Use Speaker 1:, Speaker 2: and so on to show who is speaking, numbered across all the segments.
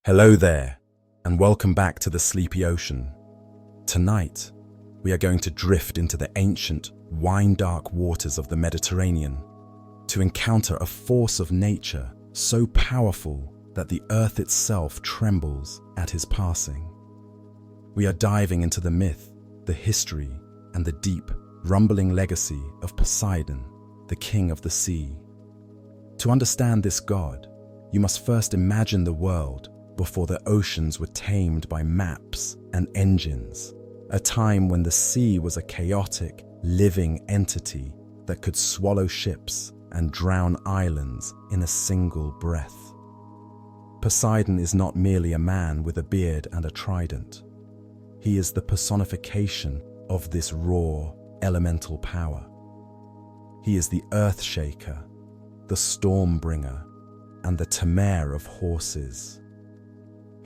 Speaker 1: Hello there, and welcome back to the Sleepy Ocean. Tonight, we are going to drift into the ancient, wine-dark waters of the Mediterranean to encounter a force of nature so powerful that the earth itself trembles at his passing. We are diving into the myth, the history, and the deep, rumbling legacy of Poseidon, the king of the sea. To understand this god, you must first imagine the world before the oceans were tamed by maps and engines, a time when the sea was a chaotic, living entity that could swallow ships and drown islands in a single breath. Poseidon is not merely a man with a beard and a trident. He is the personification of this raw, elemental power. He is the Earthshaker, the Stormbringer, and the tamer of horses.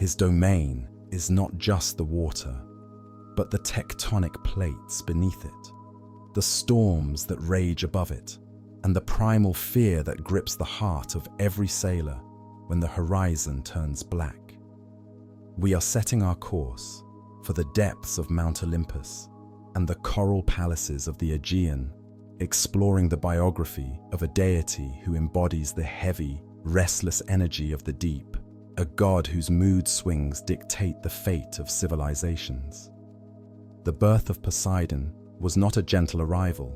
Speaker 1: His domain is not just the water, but the tectonic plates beneath it, the storms that rage above it, and the primal fear that grips the heart of every sailor when the horizon turns black. We are setting our course for the depths of Mount Olympus and the coral palaces of the Aegean, exploring the biography of a deity who embodies the heavy, restless energy of the deep, a god whose mood swings dictate the fate of civilizations. The birth of Poseidon was not a gentle arrival,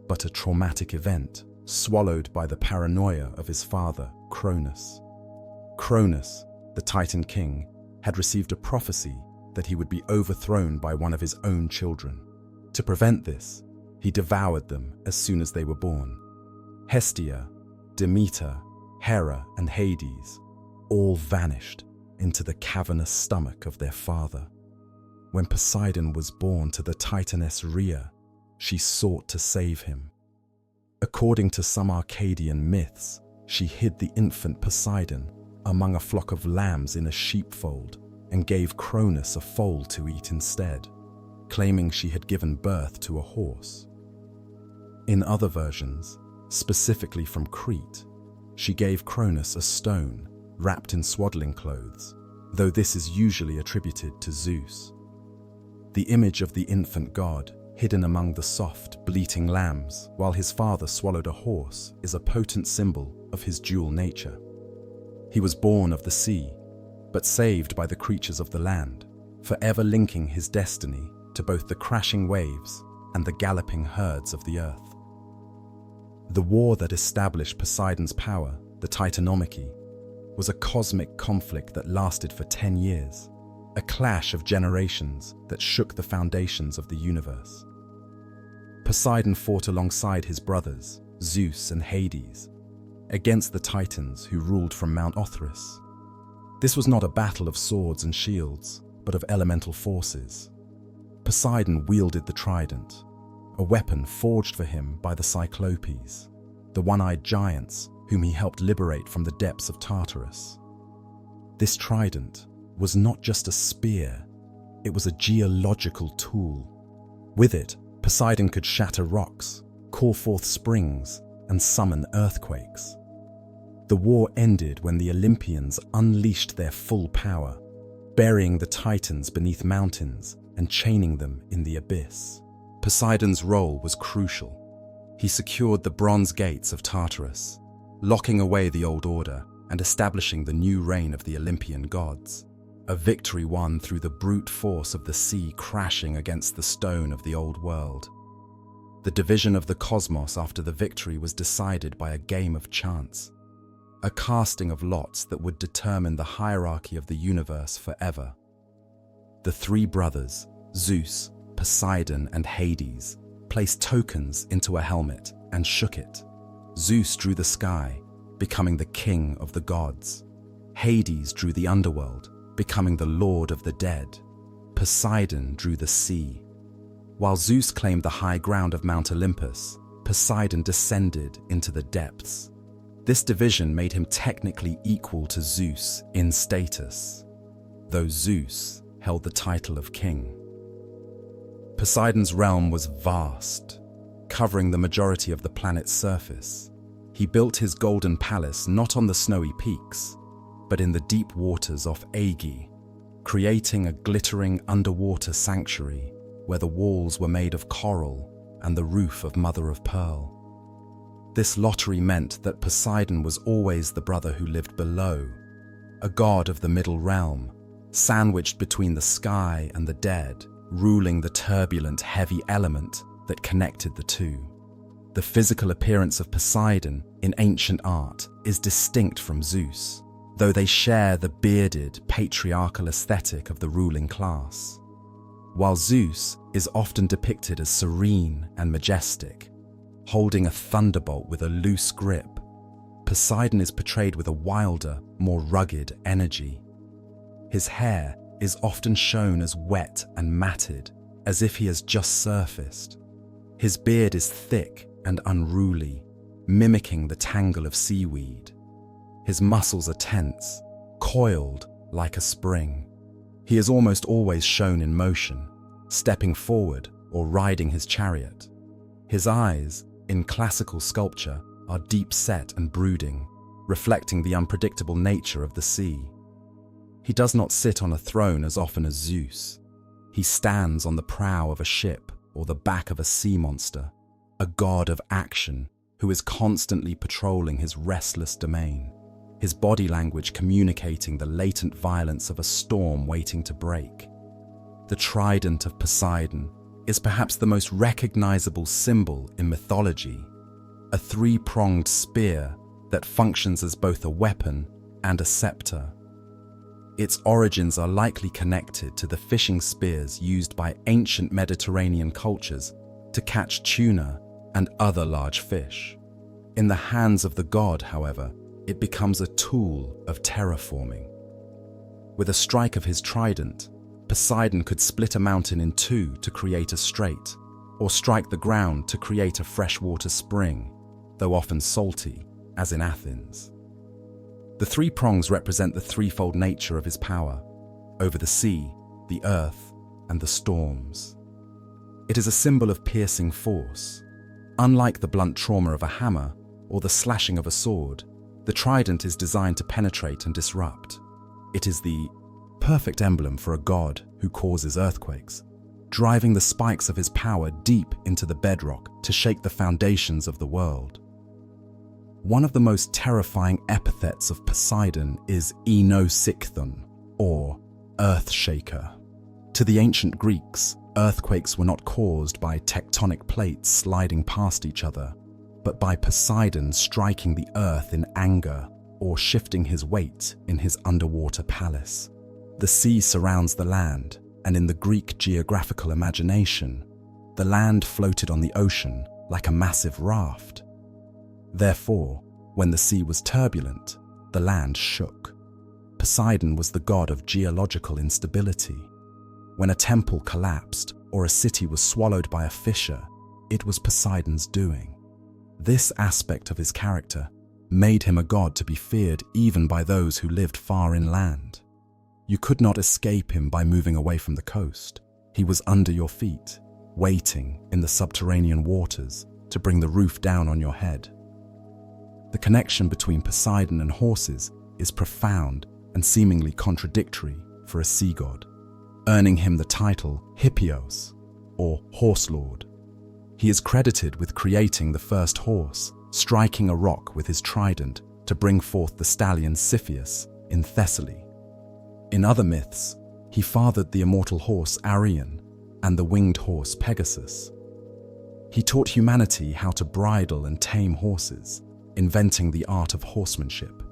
Speaker 1: but a traumatic event, swallowed by the paranoia of his father, Cronus. Cronus, the Titan king, had received a prophecy that he would be overthrown by one of his own children. To prevent this, he devoured them as soon as they were born. Hestia, Demeter, Hera, and Hades all vanished into the cavernous stomach of their father. When Poseidon was born to the Titaness Rhea, she sought to save him. According to some Arcadian myths, she hid the infant Poseidon among a flock of lambs in a sheepfold and gave Cronus a foal to eat instead, claiming she had given birth to a horse. In other versions, specifically from Crete, she gave Cronus a stone wrapped in swaddling clothes, though this is usually attributed to Zeus. The image of the infant god, hidden among the soft, bleating lambs while his father swallowed a horse, is a potent symbol of his dual nature. He was born of the sea, but saved by the creatures of the land, forever linking his destiny to both the crashing waves and the galloping herds of the earth. The war that established Poseidon's power, the Titanomachy, was a cosmic conflict that lasted for 10 years, a clash of generations that shook the foundations of the universe. Poseidon fought alongside his brothers, Zeus and Hades, against the Titans who ruled from Mount Olympus. This was not a battle of swords and shields, but of elemental forces. Poseidon wielded the Trident, a weapon forged for him by the Cyclopes, the one-eyed giants whom he helped liberate from the depths of Tartarus. This trident was not just a spear, it was a geological tool. With it, Poseidon could shatter rocks, call forth springs, and summon earthquakes. The war ended when the Olympians unleashed their full power, burying the Titans beneath mountains and chaining them in the abyss. Poseidon's role was crucial. He secured the bronze gates of Tartarus, locking away the old order and establishing the new reign of the Olympian gods, a victory won through the brute force of the sea crashing against the stone of the old world. The division of the cosmos after the victory was decided by a game of chance, a casting of lots that would determine the hierarchy of the universe forever. The three brothers, Zeus, Poseidon, and Hades, placed tokens into a helmet and shook it. Zeus drew the sky, becoming the king of the gods. Hades drew the underworld, becoming the lord of the dead. Poseidon drew the sea. While Zeus claimed the high ground of Mount Olympus, Poseidon descended into the depths. This division made him technically equal to Zeus in status, though Zeus held the title of king. Poseidon's realm was vast, covering the majority of the planet's surface. He built his golden palace not on the snowy peaks, but in the deep waters off Aegae, creating a glittering underwater sanctuary where the walls were made of coral and the roof of mother of pearl. This lottery meant that Poseidon was always the brother who lived below, a god of the middle realm, sandwiched between the sky and the dead, ruling the turbulent, heavy element that connected the two. The physical appearance of Poseidon in ancient art is distinct from Zeus, though they share the bearded, patriarchal aesthetic of the ruling class. While Zeus is often depicted as serene and majestic, holding a thunderbolt with a loose grip, Poseidon is portrayed with a wilder, more rugged energy. His hair is often shown as wet and matted, as if he has just surfaced. His beard is thick and unruly, mimicking the tangle of seaweed. His muscles are tense, coiled like a spring. He is almost always shown in motion, stepping forward or riding his chariot. His eyes, in classical sculpture, are deep-set and brooding, reflecting the unpredictable nature of the sea. He does not sit on a throne as often as Zeus. He stands on the prow of a ship or the back of a sea monster, a god of action who is constantly patrolling his restless domain, his body language communicating the latent violence of a storm waiting to break. The Trident of Poseidon is perhaps the most recognizable symbol in mythology, a three-pronged spear that functions as both a weapon and a scepter. Its origins are likely connected to the fishing spears used by ancient Mediterranean cultures to catch tuna and other large fish. In the hands of the god, however, it becomes a tool of terraforming. With a strike of his trident, Poseidon could split a mountain in two to create a strait, or strike the ground to create a freshwater spring, though often salty, as in Athens. The three prongs represent the threefold nature of his power, over the sea, the earth, and the storms. It is a symbol of piercing force. Unlike the blunt trauma of a hammer or the slashing of a sword, the trident is designed to penetrate and disrupt. It is the perfect emblem for a god who causes earthquakes, driving the spikes of his power deep into the bedrock to shake the foundations of the world. One of the most terrifying epithets of Poseidon is Enosikthon, or Earthshaker. To the ancient Greeks, earthquakes were not caused by tectonic plates sliding past each other, but by Poseidon striking the earth in anger or shifting his weight in his underwater palace. The sea surrounds the land, and in the Greek geographical imagination, the land floated on the ocean like a massive raft. Therefore, when the sea was turbulent, the land shook. Poseidon was the god of geological instability. When a temple collapsed or a city was swallowed by a fissure, it was Poseidon's doing. This aspect of his character made him a god to be feared even by those who lived far inland. You could not escape him by moving away from the coast. He was under your feet, waiting in the subterranean waters to bring the roof down on your head. The connection between Poseidon and horses is profound and seemingly contradictory for a sea god, earning him the title Hippios, or Horse Lord. He is credited with creating the first horse, striking a rock with his trident to bring forth the stallion Cepheus in Thessaly. In other myths, he fathered the immortal horse Arion and the winged horse Pegasus. He taught humanity how to bridle and tame horses, inventing the art of horsemanship.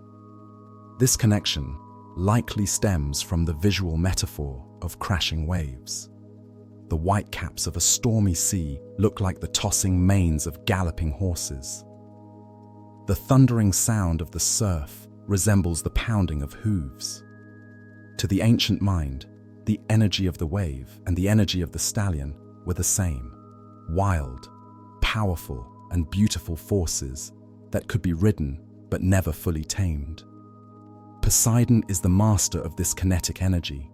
Speaker 1: This connection likely stems from the visual metaphor of crashing waves. The whitecaps of a stormy sea look like the tossing manes of galloping horses. The thundering sound of the surf resembles the pounding of hooves. To the ancient mind, the energy of the wave and the energy of the stallion were the same: wild, powerful, and beautiful forces that could be ridden but never fully tamed. Poseidon is the master of this kinetic energy,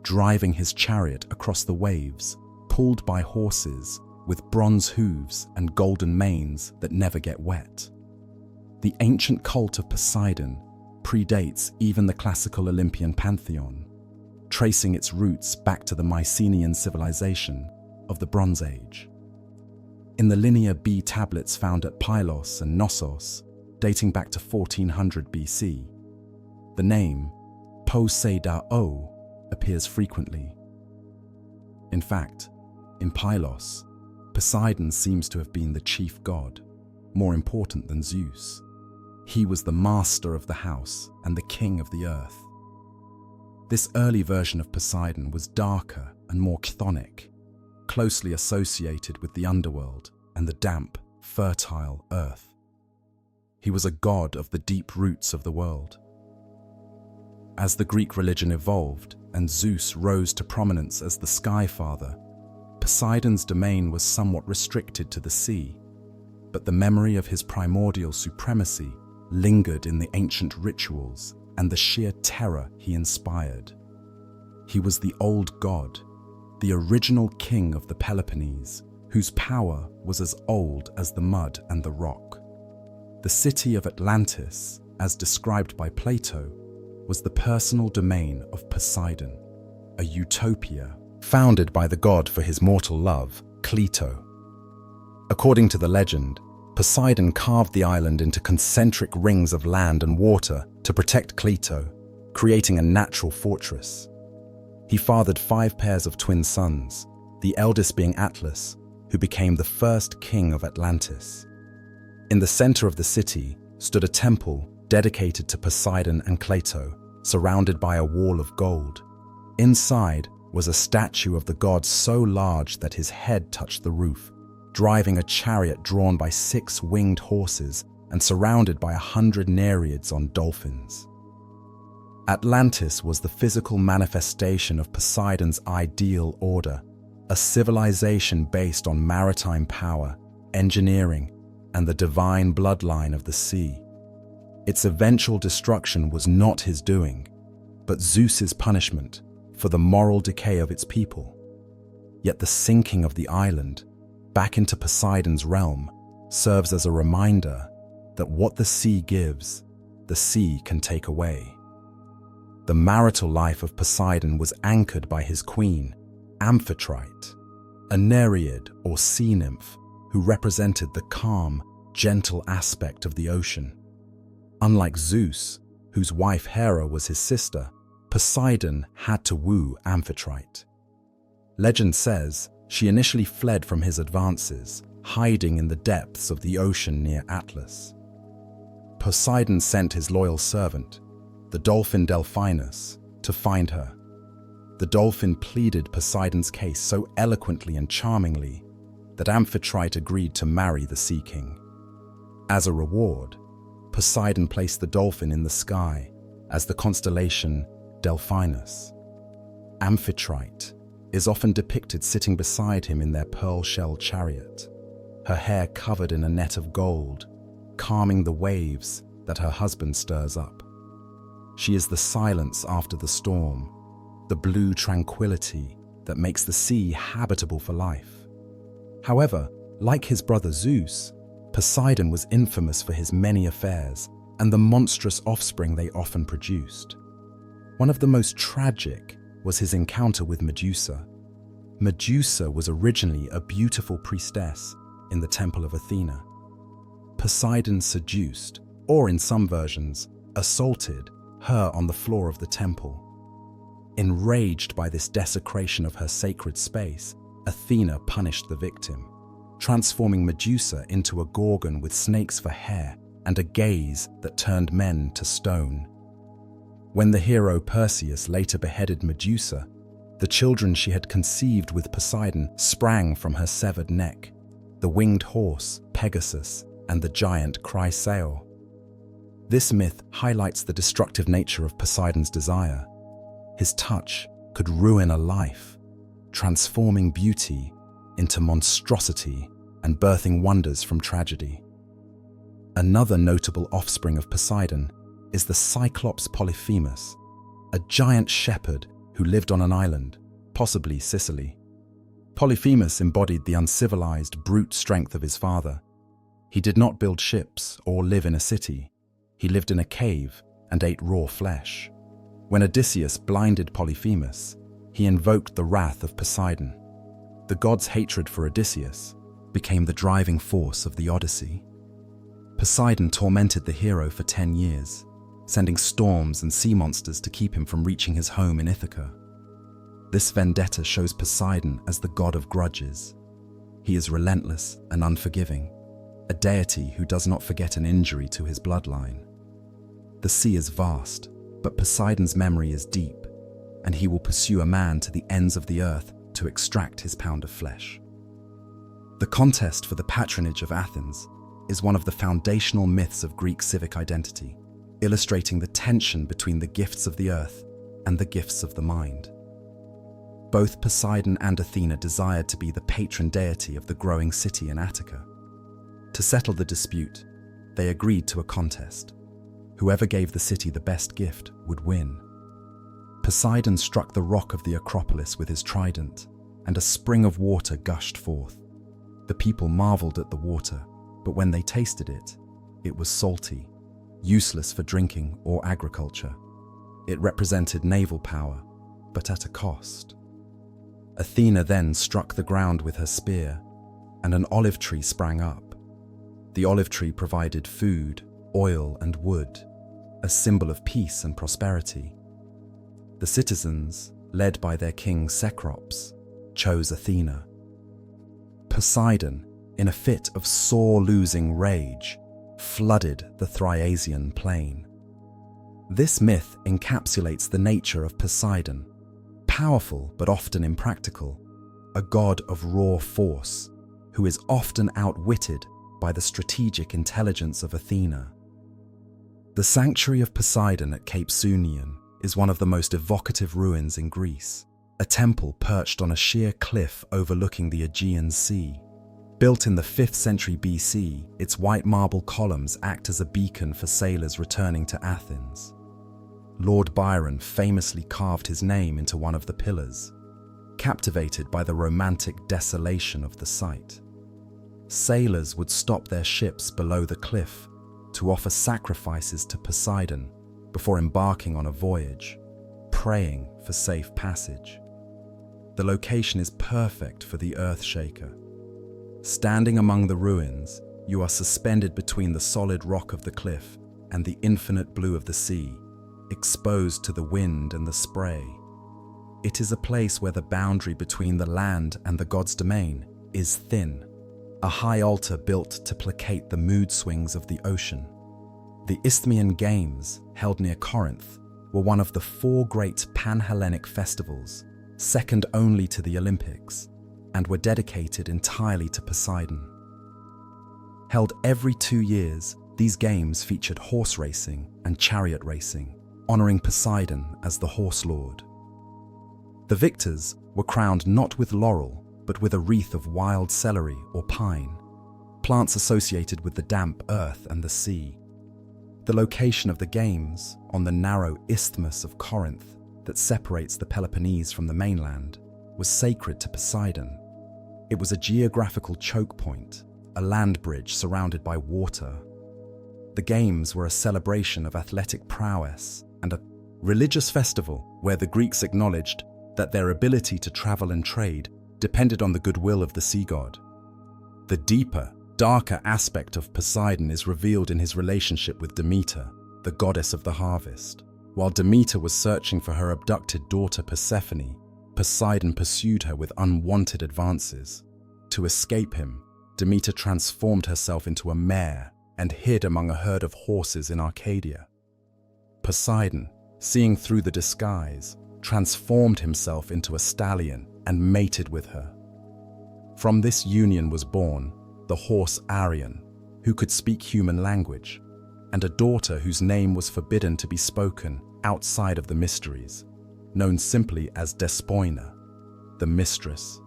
Speaker 1: driving his chariot across the waves, pulled by horses with bronze hooves and golden manes that never get wet. The ancient cult of Poseidon predates even the classical Olympian pantheon, tracing its roots back to the Mycenaean civilization of the Bronze Age. In the Linear B tablets found at Pylos and Knossos, dating back to 1400 BC, the name Poseidon appears frequently. In fact, in Pylos, Poseidon seems to have been the chief god, more important than Zeus. He was the master of the house and the king of the earth. This early version of Poseidon was darker and more chthonic, closely associated with the underworld and the damp, fertile earth. He was a god of the deep roots of the world. As the Greek religion evolved and Zeus rose to prominence as the Sky Father, Poseidon's domain was somewhat restricted to the sea, but the memory of his primordial supremacy lingered in the ancient rituals and the sheer terror he inspired. He was the old god, the original king of the Peloponnese, whose power was as old as the mud and the rock. The city of Atlantis, as described by Plato, was the personal domain of Poseidon, a utopia founded by the god for his mortal love, Cleito. According to the legend, Poseidon carved the island into concentric rings of land and water to protect Cleito, creating a natural fortress. He fathered 5 pairs of twin sons, the eldest being Atlas, who became the first king of Atlantis. In the center of the city stood a temple dedicated to Poseidon and Cleito, surrounded by a wall of gold. Inside was a statue of the god so large that his head touched the roof, driving a chariot drawn by 6 winged horses and surrounded by 100 nereids on dolphins. Atlantis was the physical manifestation of Poseidon's ideal order, a civilization based on maritime power, engineering, and the divine bloodline of the sea. Its eventual destruction was not his doing, but Zeus's punishment for the moral decay of its people. Yet the sinking of the island back into Poseidon's realm serves as a reminder that what the sea gives, the sea can take away. The marital life of Poseidon was anchored by his queen, Amphitrite, a nereid or sea nymph who represented the calm, gentle aspect of the ocean. Unlike Zeus, whose wife Hera was his sister, Poseidon had to woo Amphitrite. Legend says she initially fled from his advances, hiding in the depths of the ocean near Atlas. Poseidon sent his loyal servant, the dolphin Delphinus, to find her. The dolphin pleaded Poseidon's case so eloquently and charmingly that Amphitrite agreed to marry the Sea King. As a reward, Poseidon placed the dolphin in the sky as the constellation Delphinus. Amphitrite is often depicted sitting beside him in their pearl-shell chariot, her hair covered in a net of gold, calming the waves that her husband stirs up. She is the silence after the storm, the blue tranquility that makes the sea habitable for life. However, like his brother Zeus, Poseidon was infamous for his many affairs and the monstrous offspring they often produced. One of the most tragic was his encounter with Medusa. Medusa was originally a beautiful priestess in the temple of Athena. Poseidon seduced, or in some versions, assaulted her on the floor of the temple. Enraged by this desecration of her sacred space, Athena punished the victim, transforming Medusa into a gorgon with snakes for hair and a gaze that turned men to stone. When the hero Perseus later beheaded Medusa, the children she had conceived with Poseidon sprang from her severed neck, the winged horse, Pegasus, and the giant Chrysaor. This myth highlights the destructive nature of Poseidon's desire. His touch could ruin a life, transforming beauty into monstrosity and birthing wonders from tragedy. Another notable offspring of Poseidon is the Cyclops Polyphemus, a giant shepherd who lived on an island, possibly Sicily. Polyphemus embodied the uncivilized, brute strength of his father. He did not build ships or live in a city. He lived in a cave, and ate raw flesh. When Odysseus blinded Polyphemus, he invoked the wrath of Poseidon. The god's hatred for Odysseus became the driving force of the Odyssey. Poseidon tormented the hero for 10 years, sending storms and sea monsters to keep him from reaching his home in Ithaca. This vendetta shows Poseidon as the god of grudges. He is relentless and unforgiving, a deity who does not forget an injury to his bloodline. The sea is vast, but Poseidon's memory is deep, and he will pursue a man to the ends of the earth to extract his pound of flesh. The contest for the patronage of Athens is one of the foundational myths of Greek civic identity, illustrating the tension between the gifts of the earth and the gifts of the mind. Both Poseidon and Athena desired to be the patron deity of the growing city in Attica. To settle the dispute, they agreed to a contest. Whoever gave the city the best gift would win. Poseidon struck the rock of the Acropolis with his trident, and a spring of water gushed forth. The people marveled at the water, but when they tasted it, it was salty, useless for drinking or agriculture. It represented naval power, but at a cost. Athena then struck the ground with her spear, and an olive tree sprang up. The olive tree provided food, oil, and wood, a symbol of peace and prosperity. The citizens, led by their king Cecrops, chose Athena. Poseidon, in a fit of sore-losing rage, flooded the Thriasian plain. This myth encapsulates the nature of Poseidon, powerful but often impractical, a god of raw force, who is often outwitted by the strategic intelligence of Athena. The sanctuary of Poseidon at Cape Sunion is one of the most evocative ruins in Greece, a temple perched on a sheer cliff overlooking the Aegean Sea. Built in the 5th century BC, its white marble columns act as a beacon for sailors returning to Athens. Lord Byron famously carved his name into one of the pillars, captivated by the romantic desolation of the site. Sailors would stop their ships below the cliff to offer sacrifices to Poseidon before embarking on a voyage, praying for safe passage. The location is perfect for the Earthshaker. Standing among the ruins, you are suspended between the solid rock of the cliff and the infinite blue of the sea, exposed to the wind and the spray. It is a place where the boundary between the land and the god's domain is thin, a high altar built to placate the mood swings of the ocean. The Isthmian Games, held near Corinth, were one of the 4 great Pan-Hellenic festivals, second only to the Olympics, and were dedicated entirely to Poseidon. Held every 2 years, these games featured horse racing and chariot racing, honoring Poseidon as the horse lord. The victors were crowned not with laurel, but with a wreath of wild celery or pine, plants associated with the damp earth and the sea. The location of the games, on the narrow isthmus of Corinth that separates the Peloponnese from the mainland, was sacred to Poseidon. It was a geographical choke point, a land bridge surrounded by water. The games were a celebration of athletic prowess and a religious festival where the Greeks acknowledged that their ability to travel and trade depended on the goodwill of the sea god. The deeper, darker aspect of Poseidon is revealed in his relationship with Demeter, the goddess of the harvest. While Demeter was searching for her abducted daughter Persephone, Poseidon pursued her with unwanted advances. To escape him, Demeter transformed herself into a mare and hid among a herd of horses in Arcadia. Poseidon, seeing through the disguise, transformed himself into a stallion and mated with her. From this union was born the horse Arion, who could speak human language, and a daughter whose name was forbidden to be spoken outside of the mysteries, known simply as Despoina, the mistress.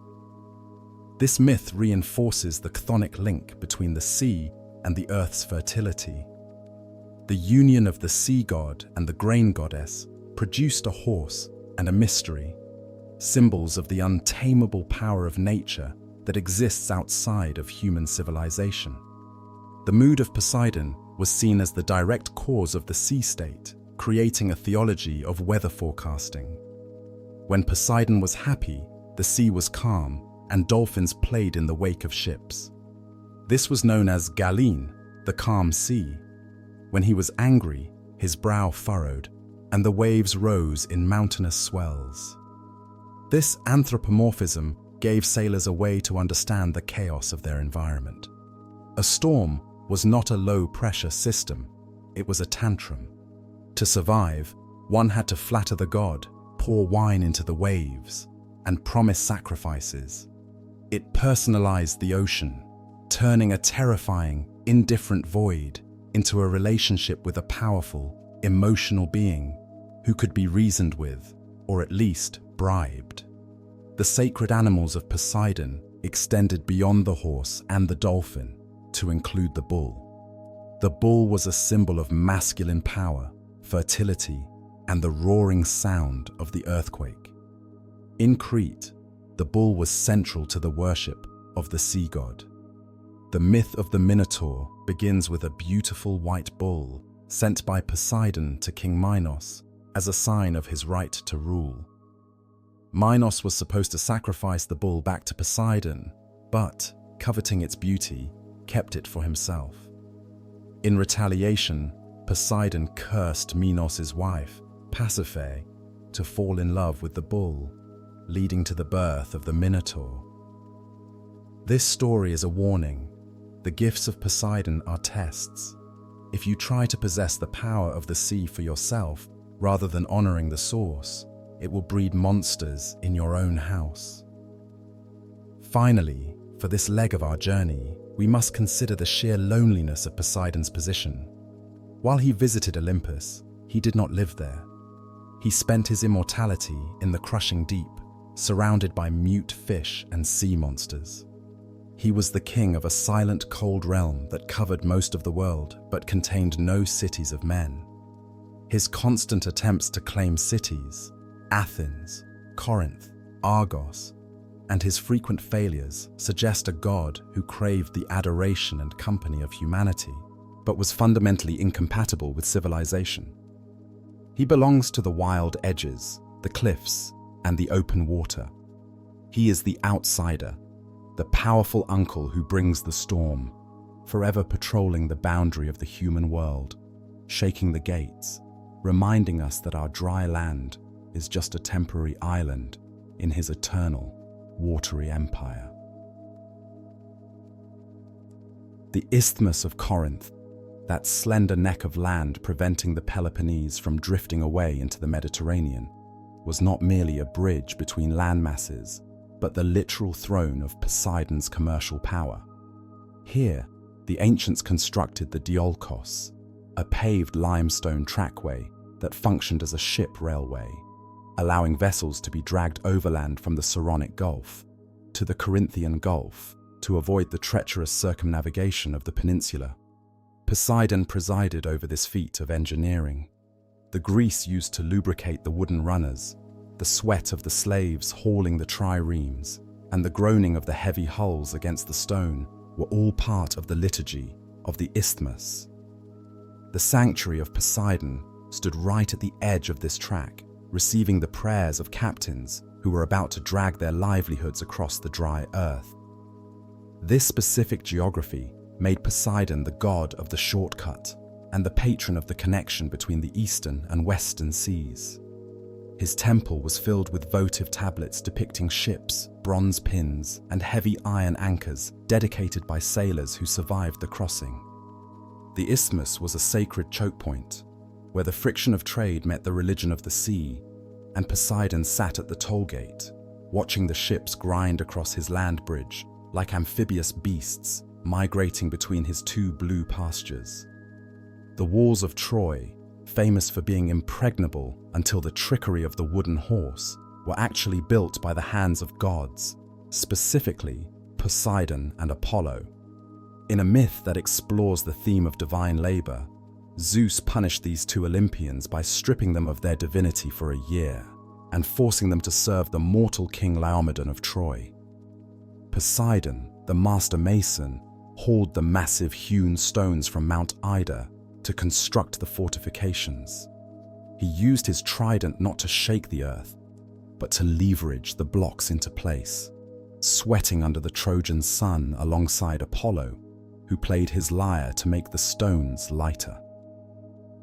Speaker 1: This myth reinforces the chthonic link between the sea and the earth's fertility. The union of the sea god and the grain goddess produced a horse and a mystery, symbols of the untamable power of nature that exists outside of human civilization. The mood of Poseidon was seen as the direct cause of the sea state, creating a theology of weather forecasting. When Poseidon was happy, the sea was calm, and dolphins played in the wake of ships. This was known as Galean, the calm sea. When he was angry, his brow furrowed, and the waves rose in mountainous swells. This anthropomorphism gave sailors a way to understand the chaos of their environment. A storm was not a low-pressure system, it was a tantrum. To survive, one had to flatter the god, pour wine into the waves, and promise sacrifices. It personalized the ocean, turning a terrifying, indifferent void into a relationship with a powerful, emotional being who could be reasoned with, or at least bribed. The sacred animals of Poseidon extended beyond the horse and the dolphin to include the bull. The bull was a symbol of masculine power, fertility, and the roaring sound of the earthquake. In Crete, the bull was central to the worship of the sea god. The myth of the Minotaur begins with a beautiful white bull sent by Poseidon to King Minos as a sign of his right to rule. Minos was supposed to sacrifice the bull back to Poseidon, but, coveting its beauty, kept it for himself. In retaliation, Poseidon cursed Minos' wife, Pasiphae, to fall in love with the bull, leading to the birth of the Minotaur. This story is a warning. The gifts of Poseidon are tests. If you try to possess the power of the sea for yourself, rather than honoring the source, it will breed monsters in your own house. Finally, for this leg of our journey, we must consider the sheer loneliness of Poseidon's position. While he visited Olympus, he did not live there. He spent his immortality in the crushing deep, surrounded by mute fish and sea monsters. He was the king of a silent, cold realm that covered most of the world but contained no cities of men. His constant attempts to claim cities, Athens, Corinth, Argos, and his frequent failures suggest a god who craved the adoration and company of humanity, but was fundamentally incompatible with civilization. He belongs to the wild edges, the cliffs, and the open water. He is the outsider, the powerful uncle who brings the storm, forever patrolling the boundary of the human world, shaking the gates, reminding us that our dry land is just a temporary island in his eternal, watery empire. The Isthmus of Corinth, that slender neck of land preventing the Peloponnese from drifting away into the Mediterranean, was not merely a bridge between landmasses, but the literal throne of Poseidon's commercial power. Here, the ancients constructed the Diolkos, a paved limestone trackway that functioned as a ship railway, allowing vessels to be dragged overland from the Saronic Gulf to the Corinthian Gulf to avoid the treacherous circumnavigation of the peninsula. Poseidon presided over this feat of engineering. The grease used to lubricate the wooden runners, the sweat of the slaves hauling the triremes, and the groaning of the heavy hulls against the stone were all part of the liturgy of the Isthmus. The sanctuary of Poseidon stood right at the edge of this track, receiving the prayers of captains who were about to drag their livelihoods across the dry earth. This specific geography made Poseidon the god of the shortcut and the patron of the connection between the eastern and western seas. His temple was filled with votive tablets depicting ships, bronze pins, and heavy iron anchors dedicated by sailors who survived the crossing. The Isthmus was a sacred choke point, where the friction of trade met the religion of the sea, and Poseidon sat at the toll gate, watching the ships grind across his land bridge like amphibious beasts migrating between his two blue pastures. The walls of Troy, famous for being impregnable until the trickery of the wooden horse, were actually built by the hands of gods, specifically Poseidon and Apollo. In a myth that explores the theme of divine labor, Zeus punished these two Olympians by stripping them of their divinity for a year and forcing them to serve the mortal king Laomedon of Troy. Poseidon, the master mason, hauled the massive hewn stones from Mount Ida to construct the fortifications. He used his trident not to shake the earth, but to leverage the blocks into place, sweating under the Trojan sun alongside Apollo, who played his lyre to make the stones lighter.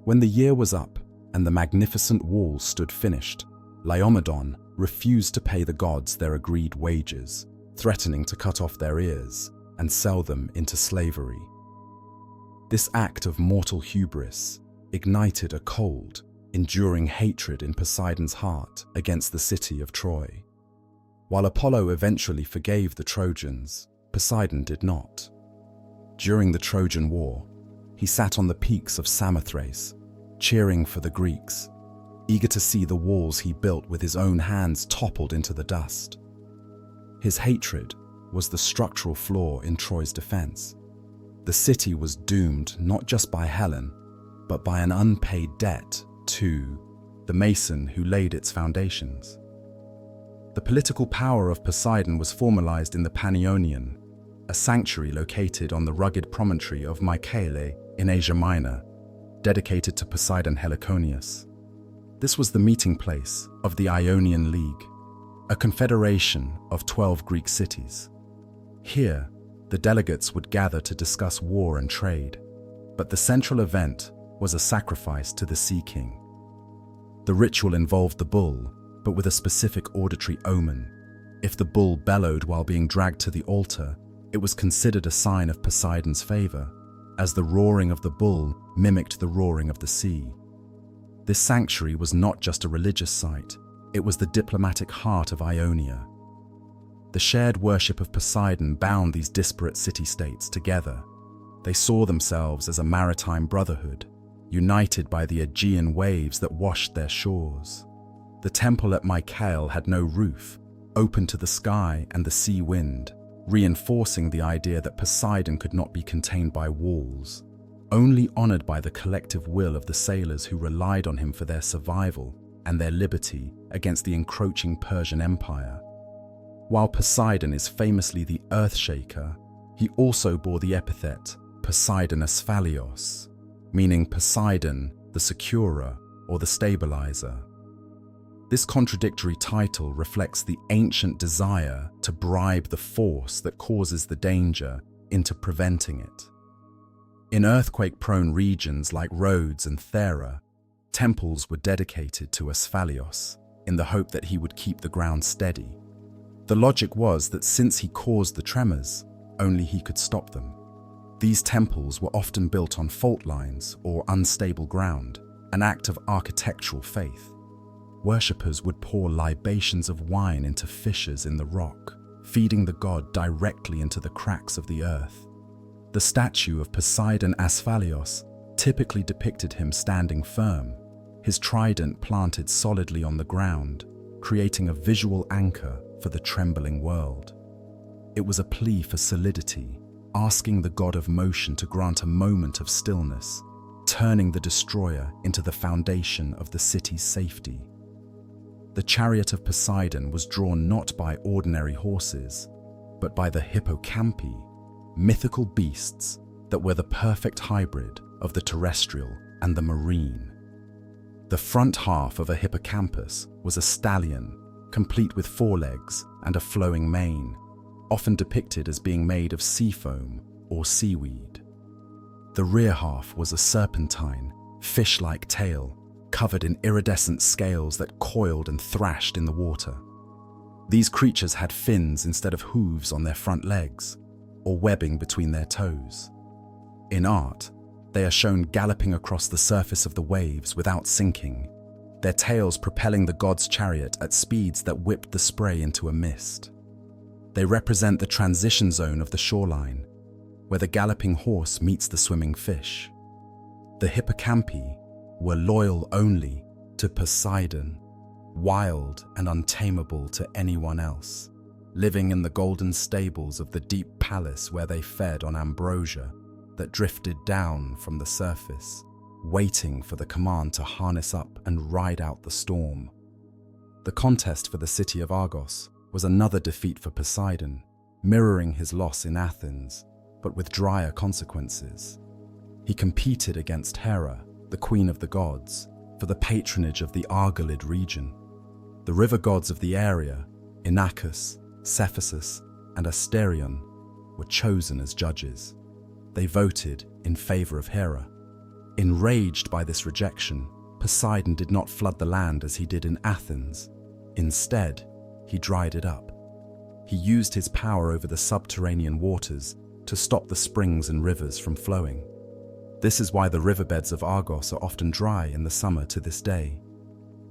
Speaker 1: When the year was up and the magnificent wall stood finished, Laomedon refused to pay the gods their agreed wages, threatening to cut off their ears and sell them into slavery. This act of mortal hubris ignited a cold, enduring hatred in Poseidon's heart against the city of Troy. While Apollo eventually forgave the Trojans, Poseidon did not. During the Trojan War, he sat on the peaks of Samothrace, cheering for the Greeks, eager to see the walls he built with his own hands toppled into the dust. His hatred was the structural flaw in Troy's defense. The city was doomed not just by Helen, but by an unpaid debt to the mason who laid its foundations. The political power of Poseidon was formalized in the Panionion, a sanctuary located on the rugged promontory of Mycale in Asia Minor, dedicated to Poseidon Heliconius. This was the meeting place of the Ionian League, a confederation of 12 Greek cities. Here, the delegates would gather to discuss war and trade, but the central event was a sacrifice to the Sea King. The ritual involved the bull, but with a specific auditory omen. If the bull bellowed while being dragged to the altar, it was considered a sign of Poseidon's favor, as the roaring of the bull mimicked the roaring of the sea. This sanctuary was not just a religious site, it was the diplomatic heart of Ionia. The shared worship of Poseidon bound these disparate city-states together. They saw themselves as a maritime brotherhood, united by the Aegean waves that washed their shores. The temple at Mycale had no roof, open to the sky and the sea wind, reinforcing the idea that Poseidon could not be contained by walls, only honored by the collective will of the sailors who relied on him for their survival and their liberty against the encroaching Persian Empire. While Poseidon is famously the Earthshaker, he also bore the epithet Poseidon Asphalios, meaning Poseidon, the securer or the stabilizer. This contradictory title reflects the ancient desire to bribe the force that causes the danger into preventing it. In earthquake-prone regions like Rhodes and Thera, temples were dedicated to Asphalios in the hope that he would keep the ground steady. The logic was that since he caused the tremors, only he could stop them. These temples were often built on fault lines or unstable ground, an act of architectural faith. Worshippers would pour libations of wine into fissures in the rock, feeding the god directly into the cracks of the earth. The statue of Poseidon Asphalios typically depicted him standing firm, his trident planted solidly on the ground, creating a visual anchor for the trembling world. It was a plea for solidity, asking the god of motion to grant a moment of stillness, turning the destroyer into the foundation of the city's safety. The chariot of Poseidon was drawn not by ordinary horses, but by the hippocampi, mythical beasts that were the perfect hybrid of the terrestrial and the marine. The front half of a hippocampus was a stallion, complete with forelegs and a flowing mane, often depicted as being made of sea foam or seaweed. The rear half was a serpentine, fish-like tail, covered in iridescent scales that coiled and thrashed in the water. These creatures had fins instead of hooves on their front legs, or webbing between their toes. In art, they are shown galloping across the surface of the waves without sinking, their tails propelling the god's chariot at speeds that whipped the spray into a mist. They represent the transition zone of the shoreline, where the galloping horse meets the swimming fish. The hippocampi were loyal only to Poseidon, wild and untamable to anyone else, living in the golden stables of the deep palace where they fed on ambrosia that drifted down from the surface, waiting for the command to harness up and ride out the storm. The contest for the city of Argos was another defeat for Poseidon, mirroring his loss in Athens, but with drier consequences. He competed against Hera, the queen of the gods, for the patronage of the Argolid region. The river gods of the area, Inachus, Cephasus, and Asterion, were chosen as judges. They voted in favor of Hera. Enraged by this rejection, Poseidon did not flood the land as he did in Athens. Instead, he dried it up. He used his power over the subterranean waters to stop the springs and rivers from flowing. This is why the riverbeds of Argos are often dry in the summer to this day.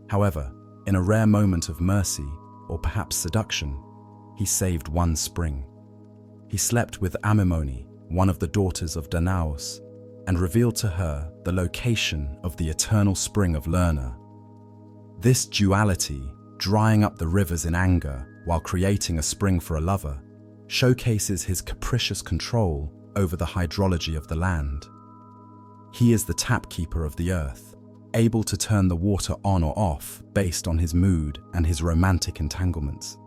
Speaker 1: However, in a rare moment of mercy, or perhaps seduction, he saved one spring. He slept with Amymone, one of the daughters of Danaus, and revealed to her the location of the eternal spring of Lerna. This duality, drying up the rivers in anger while creating a spring for a lover, showcases his capricious control over the hydrology of the land. He is the tapkeeper of the earth, able to turn the water on or off based on his mood and his romantic entanglements.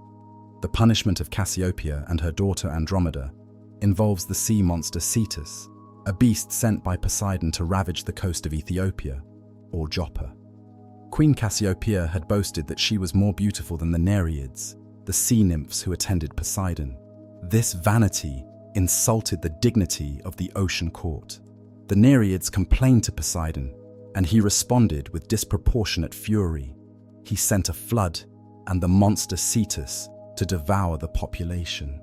Speaker 1: The punishment of Cassiopeia and her daughter Andromeda involves the sea monster Cetus, a beast sent by Poseidon to ravage the coast of Ethiopia, or Joppa. Queen Cassiopeia had boasted that she was more beautiful than the Nereids, the sea nymphs who attended Poseidon. This vanity insulted the dignity of the ocean court. The Nereids complained to Poseidon, and he responded with disproportionate fury. He sent a flood and the monster Cetus to devour the population.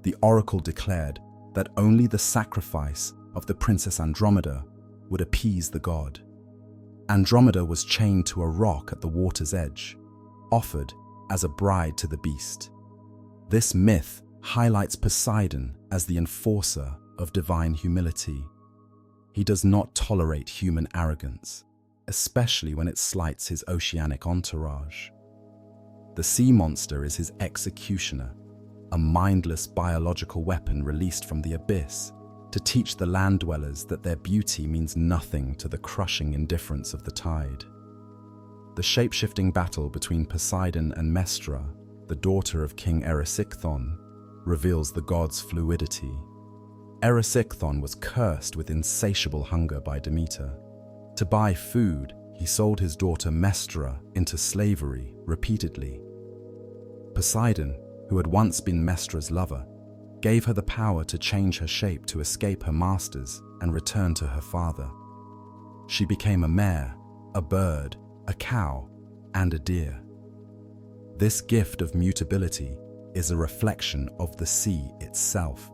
Speaker 1: The oracle declared that only the sacrifice of the princess Andromeda would appease the god. Andromeda was chained to a rock at the water's edge, offered as a bride to the beast. This myth highlights Poseidon as the enforcer of divine humility. He does not tolerate human arrogance, especially when it slights his oceanic entourage. The sea monster is his executioner, a mindless biological weapon released from the abyss to teach the land dwellers that their beauty means nothing to the crushing indifference of the tide. The shape-shifting battle between Poseidon and Mestra, the daughter of King Erysichthon, reveals the god's fluidity. Erysichthon was cursed with insatiable hunger by Demeter. To buy food, he sold his daughter Mestra into slavery repeatedly. Poseidon, who had once been Mestra's lover, gave her the power to change her shape to escape her masters and return to her father. She became a mare, a bird, a cow, and a deer. This gift of mutability is a reflection of the sea itself,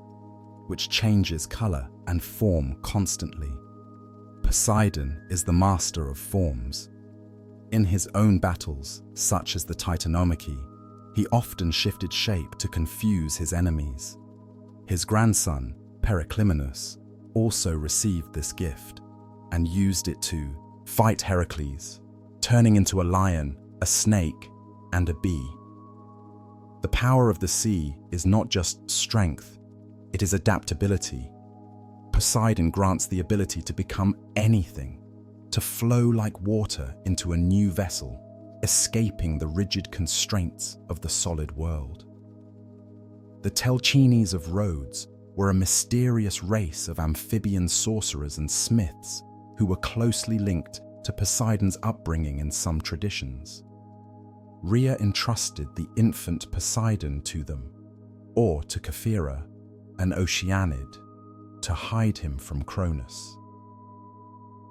Speaker 1: which changes color and form constantly. Poseidon is the master of forms. In his own battles, such as the Titanomachy, he often shifted shape to confuse his enemies. His grandson, Periclymenus, also received this gift and used it to fight Heracles, turning into a lion, a snake, and a bee. The power of the sea is not just strength, it is adaptability. Poseidon grants the ability to become anything, to flow like water into a new vessel, escaping the rigid constraints of the solid world. The Telchines of Rhodes were a mysterious race of amphibian sorcerers and smiths who were closely linked to Poseidon's upbringing in some traditions. Rhea entrusted the infant Poseidon to them, or to Kythera, an Oceanid, to hide him from Cronus.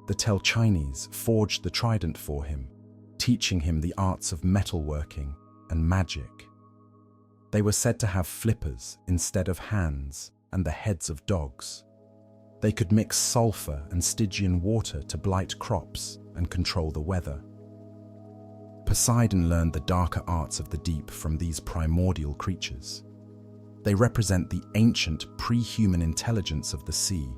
Speaker 1: The Telchines forged the Trident for him, teaching him the arts of metalworking and magic. They were said to have flippers instead of hands and the heads of dogs. They could mix sulfur and Stygian water to blight crops and control the weather. Poseidon learned the darker arts of the deep from these primordial creatures. They represent the ancient pre-human intelligence of the sea,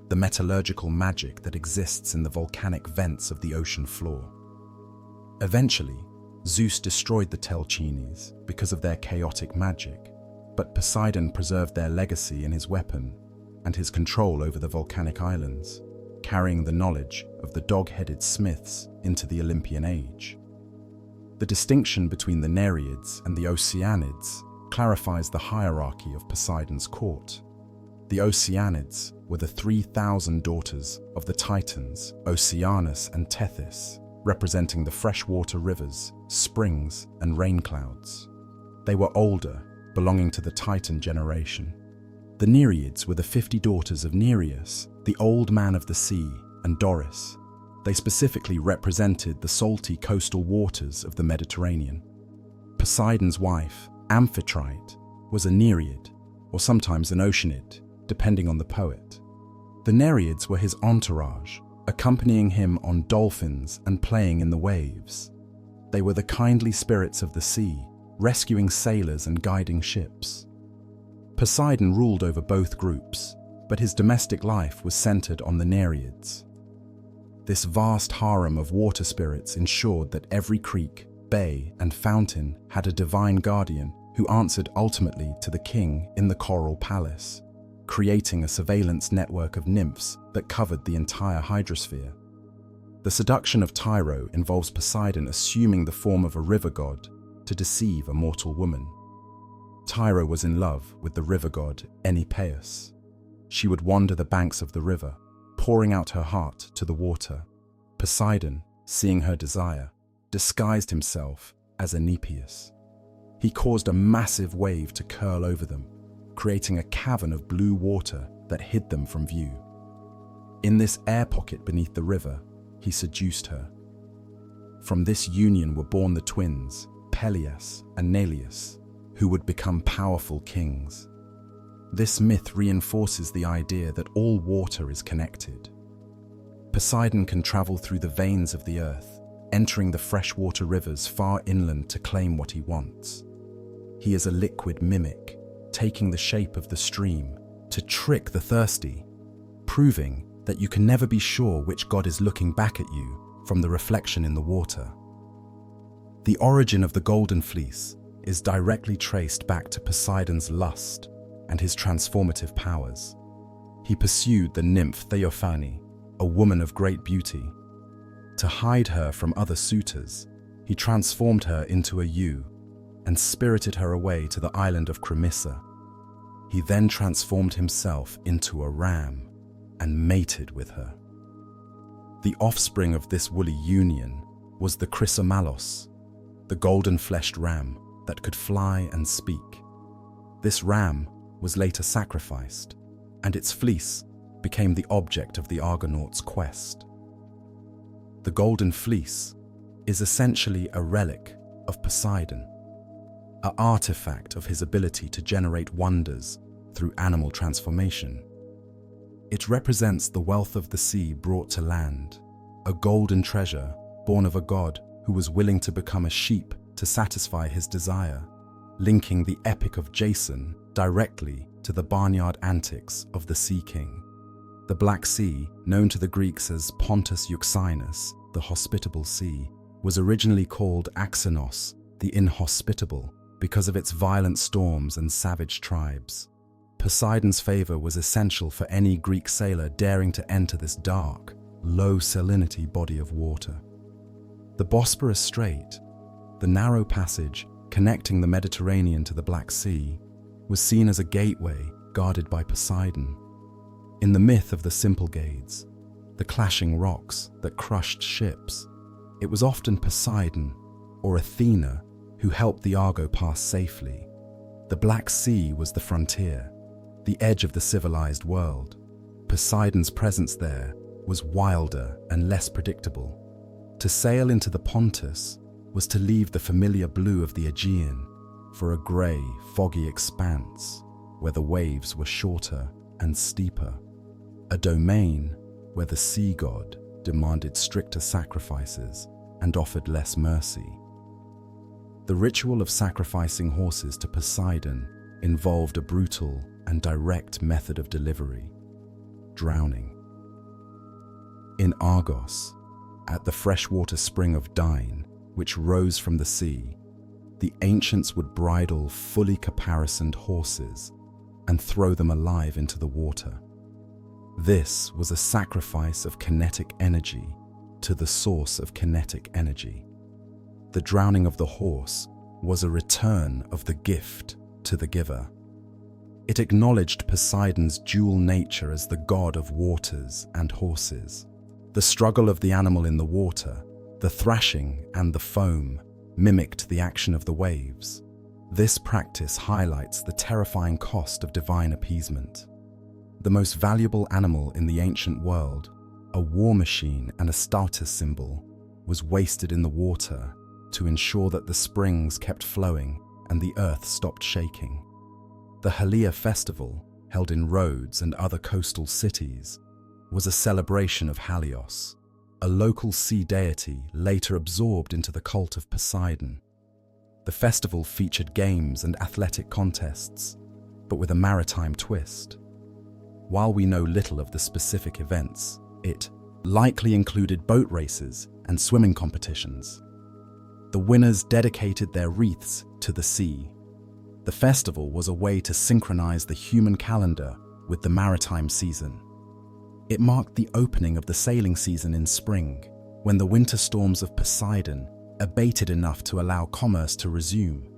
Speaker 1: the metallurgical magic that exists in the volcanic vents of the ocean floor. Eventually, Zeus destroyed the Telchines because of their chaotic magic, but Poseidon preserved their legacy in his weapon and his control over the volcanic islands, carrying the knowledge of the dog-headed smiths into the Olympian age. The distinction between the Nereids and the Oceanids clarifies the hierarchy of Poseidon's court. The Oceanids were the 3,000 daughters of the Titans Oceanus and Tethys, representing the freshwater rivers, springs, and rain clouds. They were older, belonging to the Titan generation. The Nereids were the 50 daughters of Nereus, the old man of the sea, and Doris. They specifically represented the salty coastal waters of the Mediterranean. Poseidon's wife, Amphitrite, was a Nereid, or sometimes an Oceanid, depending on the poet. The Nereids were his entourage, accompanying him on dolphins and playing in the waves. They were the kindly spirits of the sea, rescuing sailors and guiding ships. Poseidon ruled over both groups, but his domestic life was centered on the Nereids. This vast harem of water spirits ensured that every creek, bay, and fountain had a divine guardian who answered ultimately to the king in the coral palace, creating a surveillance network of nymphs that covered the entire hydrosphere. The seduction of Tyro involves Poseidon assuming the form of a river god to deceive a mortal woman. Tyro was in love with the river god Enipeus. She would wander the banks of the river, pouring out her heart to the water. Poseidon, seeing her desire, disguised himself as Enipeus. He caused a massive wave to curl over them, creating a cavern of blue water that hid them from view. In this air pocket beneath the river, he seduced her. From this union were born the twins, Peleus and Neleus, who would become powerful kings. This myth reinforces the idea that all water is connected. Poseidon can travel through the veins of the earth, entering the freshwater rivers far inland to claim what he wants. He is a liquid mimic, taking the shape of the stream to trick the thirsty, proving that you can never be sure which god is looking back at you from the reflection in the water. The origin of the Golden Fleece is directly traced back to Poseidon's lust and his transformative powers. He pursued the nymph Theophane, a woman of great beauty. To hide her from other suitors, he transformed her into a ewe and spirited her away to the island of Cremissa. He then transformed himself into a ram and mated with her. The offspring of this woolly union was the chrysomalos, the golden-fleshed ram that could fly and speak. This ram was later sacrificed, and its fleece became the object of the Argonauts' quest. The Golden Fleece is essentially a relic of Poseidon, an artifact of his ability to generate wonders through animal transformation. It represents the wealth of the sea brought to land, a golden treasure born of a god who was willing to become a sheep to satisfy his desire, linking the epic of Jason directly to the barnyard antics of the Sea King. The Black Sea, known to the Greeks as Pontus Euxinus, the hospitable sea, was originally called Axenos, the inhospitable, because of its violent storms and savage tribes. Poseidon's favor was essential for any Greek sailor daring to enter this dark, low salinity body of water. The Bosporus Strait, the narrow passage connecting the Mediterranean to the Black Sea, was seen as a gateway guarded by Poseidon. In the myth of the Symplegades, the clashing rocks that crushed ships, it was often Poseidon or Athena who helped the Argo pass safely. The Black Sea was the frontier, the edge of the civilized world. Poseidon's presence there was wilder and less predictable. To sail into the Pontus was to leave the familiar blue of the Aegean for a grey, foggy expanse where the waves were shorter and steeper, a domain where the sea god demanded stricter sacrifices and offered less mercy. The ritual of sacrificing horses to Poseidon involved a brutal and direct method of delivery: drowning. In Argos, at the freshwater spring of Dyne, which rose from the sea, the ancients would bridle fully caparisoned horses and throw them alive into the water. This was a sacrifice of kinetic energy to the source of kinetic energy. The drowning of the horse was a return of the gift to the giver. It acknowledged Poseidon's dual nature as the god of waters and horses. The struggle of the animal in the water The thrashing and the foam mimicked the action of the waves. This practice highlights the terrifying cost of divine appeasement. The most valuable animal in the ancient world, a war machine and a status symbol, was wasted in the water to ensure that the springs kept flowing and the earth stopped shaking. The Halia festival, held in Rhodes and other coastal cities, was a celebration of Halios, a local sea deity later absorbed into the cult of Poseidon. The festival featured games and athletic contests, but with a maritime twist. While we know little of the specific events, it likely included boat races and swimming competitions. The winners dedicated their wreaths to the sea. The festival was a way to synchronize the human calendar with the maritime season. It marked the opening of the sailing season in spring, when the winter storms of Poseidon abated enough to allow commerce to resume.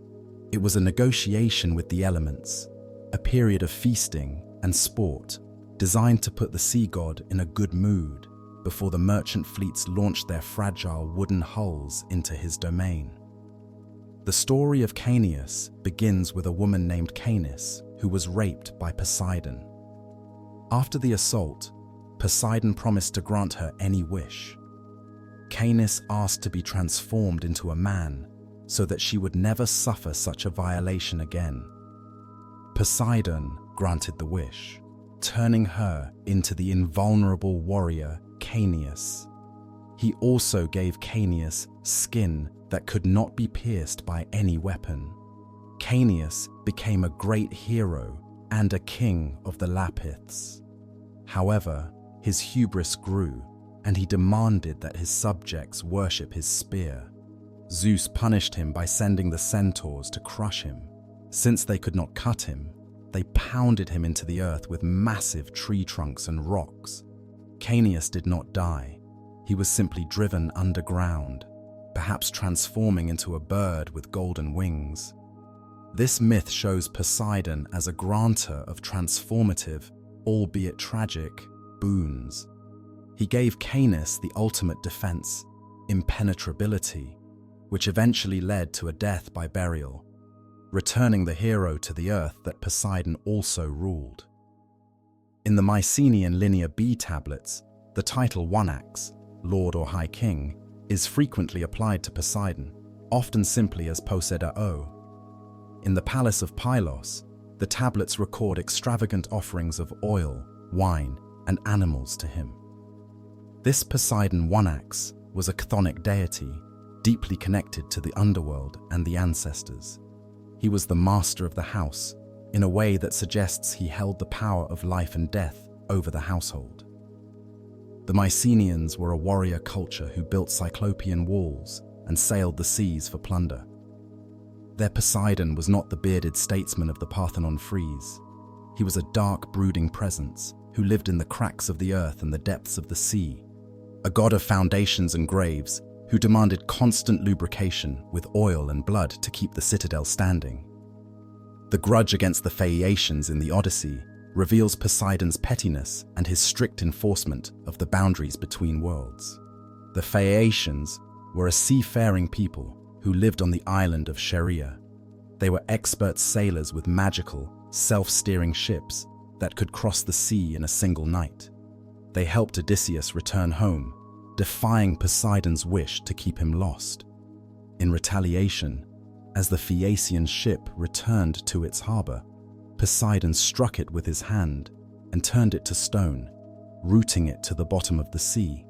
Speaker 1: It was a negotiation with the elements, a period of feasting and sport designed to put the sea god in a good mood before the merchant fleets launched their fragile wooden hulls into his domain. The story of Caeneus begins with a woman named Canis who was raped by Poseidon. After the assault, Poseidon promised to grant her any wish. Canis asked to be transformed into a man so that she would never suffer such a violation again. Poseidon granted the wish, turning her into the invulnerable warrior Caeneus. He also gave Caeneus skin that could not be pierced by any weapon. Caeneus became a great hero and a king of the Lapiths. However, his hubris grew, and he demanded that his subjects worship his spear. Zeus punished him by sending the centaurs to crush him. Since they could not cut him, they pounded him into the earth with massive tree trunks and rocks. Caeneus did not die. He was simply driven underground, perhaps transforming into a bird with golden wings. This myth shows Poseidon as a granter of transformative, albeit tragic, boons. He gave Canis the ultimate defense, impenetrability, which eventually led to a death by burial, returning the hero to the earth that Poseidon also ruled. In the Mycenaean Linear B tablets, the title Onax, Lord or High King, is frequently applied to Poseidon, often simply as Poseidon. In the Palace of Pylos, the tablets record extravagant offerings of oil, wine, and animals to him. This Poseidon Onax was a chthonic deity, deeply connected to the underworld and the ancestors. He was the master of the house, in a way that suggests he held the power of life and death over the household. The Mycenaeans were a warrior culture who built cyclopean walls and sailed the seas for plunder. Their Poseidon was not the bearded statesman of the Parthenon frieze. He was a dark, brooding presence who lived in the cracks of the earth and the depths of the sea, a god of foundations and graves who demanded constant lubrication with oil and blood to keep the citadel standing. The grudge against the Phaeacians in the Odyssey reveals Poseidon's pettiness and his strict enforcement of the boundaries between worlds. The Phaeacians were a seafaring people who lived on the island of Scheria. They were expert sailors with magical, self-steering ships that could cross the sea in a single night. They helped Odysseus return home, defying Poseidon's wish to keep him lost. In retaliation, as the Phaeacian ship returned to its harbor, Poseidon struck it with his hand and turned it to stone, rooting it to the bottom of the sea.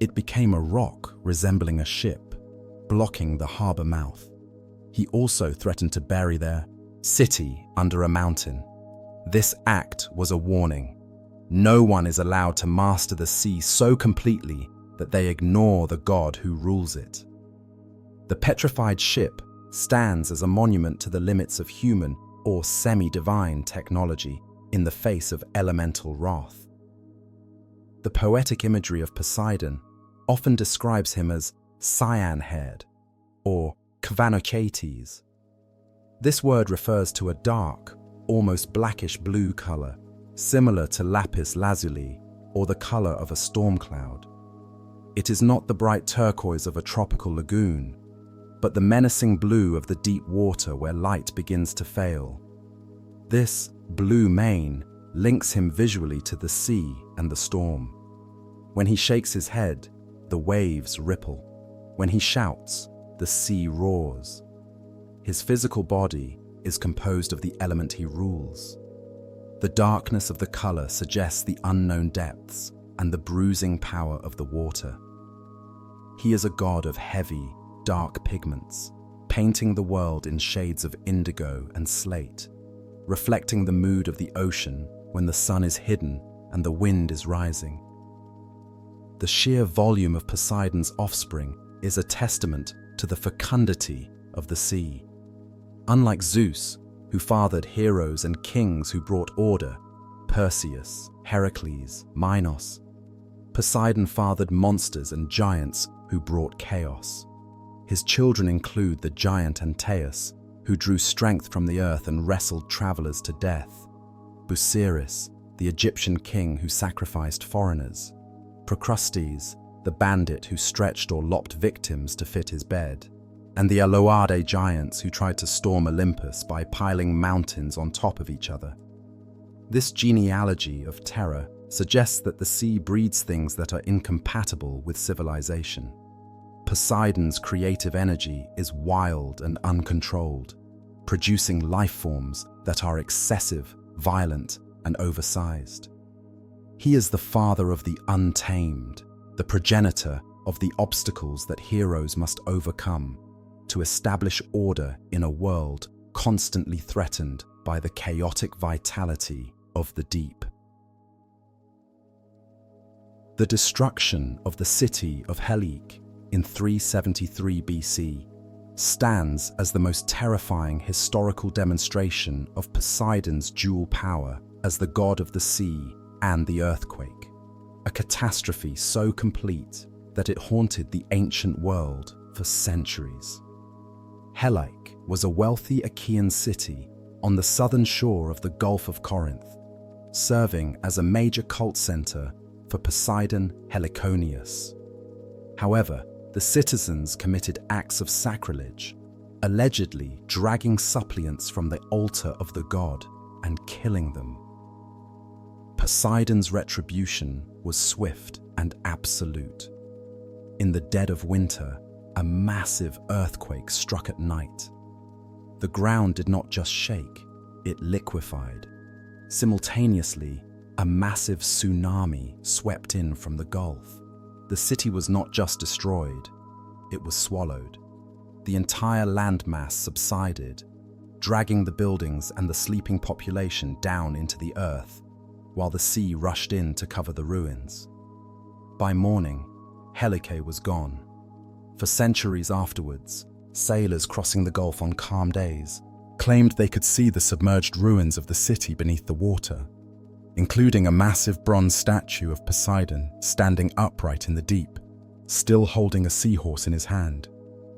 Speaker 1: It became a rock resembling a ship, blocking the harbor mouth. He also threatened to bury their city under a mountain. This act was a warning. No one is allowed to master the sea so completely that they ignore the god who rules it. The petrified ship stands as a monument to the limits of human or semi-divine technology in the face of elemental wrath. The poetic imagery of Poseidon often describes him as cyan-haired or kvanochates. This word refers to a dark, almost blackish blue color, similar to lapis lazuli or the color of a storm cloud. It is not the bright turquoise of a tropical lagoon, but the menacing blue of the deep water where light begins to fail. This blue mane links him visually to the sea and the storm. When he shakes his head, the waves ripple. When he shouts, the sea roars. His physical body is composed of the element he rules. The darkness of the color suggests the unknown depths and the bruising power of the water. He is a god of heavy, dark pigments, painting the world in shades of indigo and slate, reflecting the mood of the ocean when the sun is hidden and the wind is rising. The sheer volume of Poseidon's offspring is a testament to the fecundity of the sea. Unlike Zeus, who fathered heroes and kings who brought order, Perseus, Heracles, Minos, Poseidon fathered monsters and giants who brought chaos. His children include the giant Antaeus, who drew strength from the earth and wrestled travelers to death, Busiris, the Egyptian king who sacrificed foreigners, Procrustes, the bandit who stretched or lopped victims to fit his bed, and the Aloade giants who tried to storm Olympus by piling mountains on top of each other. This genealogy of terror suggests that the sea breeds things that are incompatible with civilization. Poseidon's creative energy is wild and uncontrolled, producing life forms that are excessive, violent, and oversized. He is the father of the untamed, the progenitor of the obstacles that heroes must overcome to establish order in a world constantly threatened by the chaotic vitality of the deep. The destruction of the city of Helice in 373 BC stands as the most terrifying historical demonstration of Poseidon's dual power as the god of the sea and the earthquake, a catastrophe so complete that it haunted the ancient world for centuries. Helice was a wealthy Achaean city on the southern shore of the Gulf of Corinth, serving as a major cult center for Poseidon Heliconius. However, the citizens committed acts of sacrilege, allegedly dragging suppliants from the altar of the god and killing them. Poseidon's retribution was swift and absolute. In the dead of winter, a massive earthquake struck at night. The ground did not just shake, it liquefied. Simultaneously, a massive tsunami swept in from the Gulf. The city was not just destroyed, it was swallowed. The entire landmass subsided, dragging the buildings and the sleeping population down into the earth, while the sea rushed in to cover the ruins. By morning, Helice was gone. For centuries afterwards, sailors crossing the Gulf on calm days claimed they could see the submerged ruins of the city beneath the water, including a massive bronze statue of Poseidon standing upright in the deep, still holding a seahorse in his hand,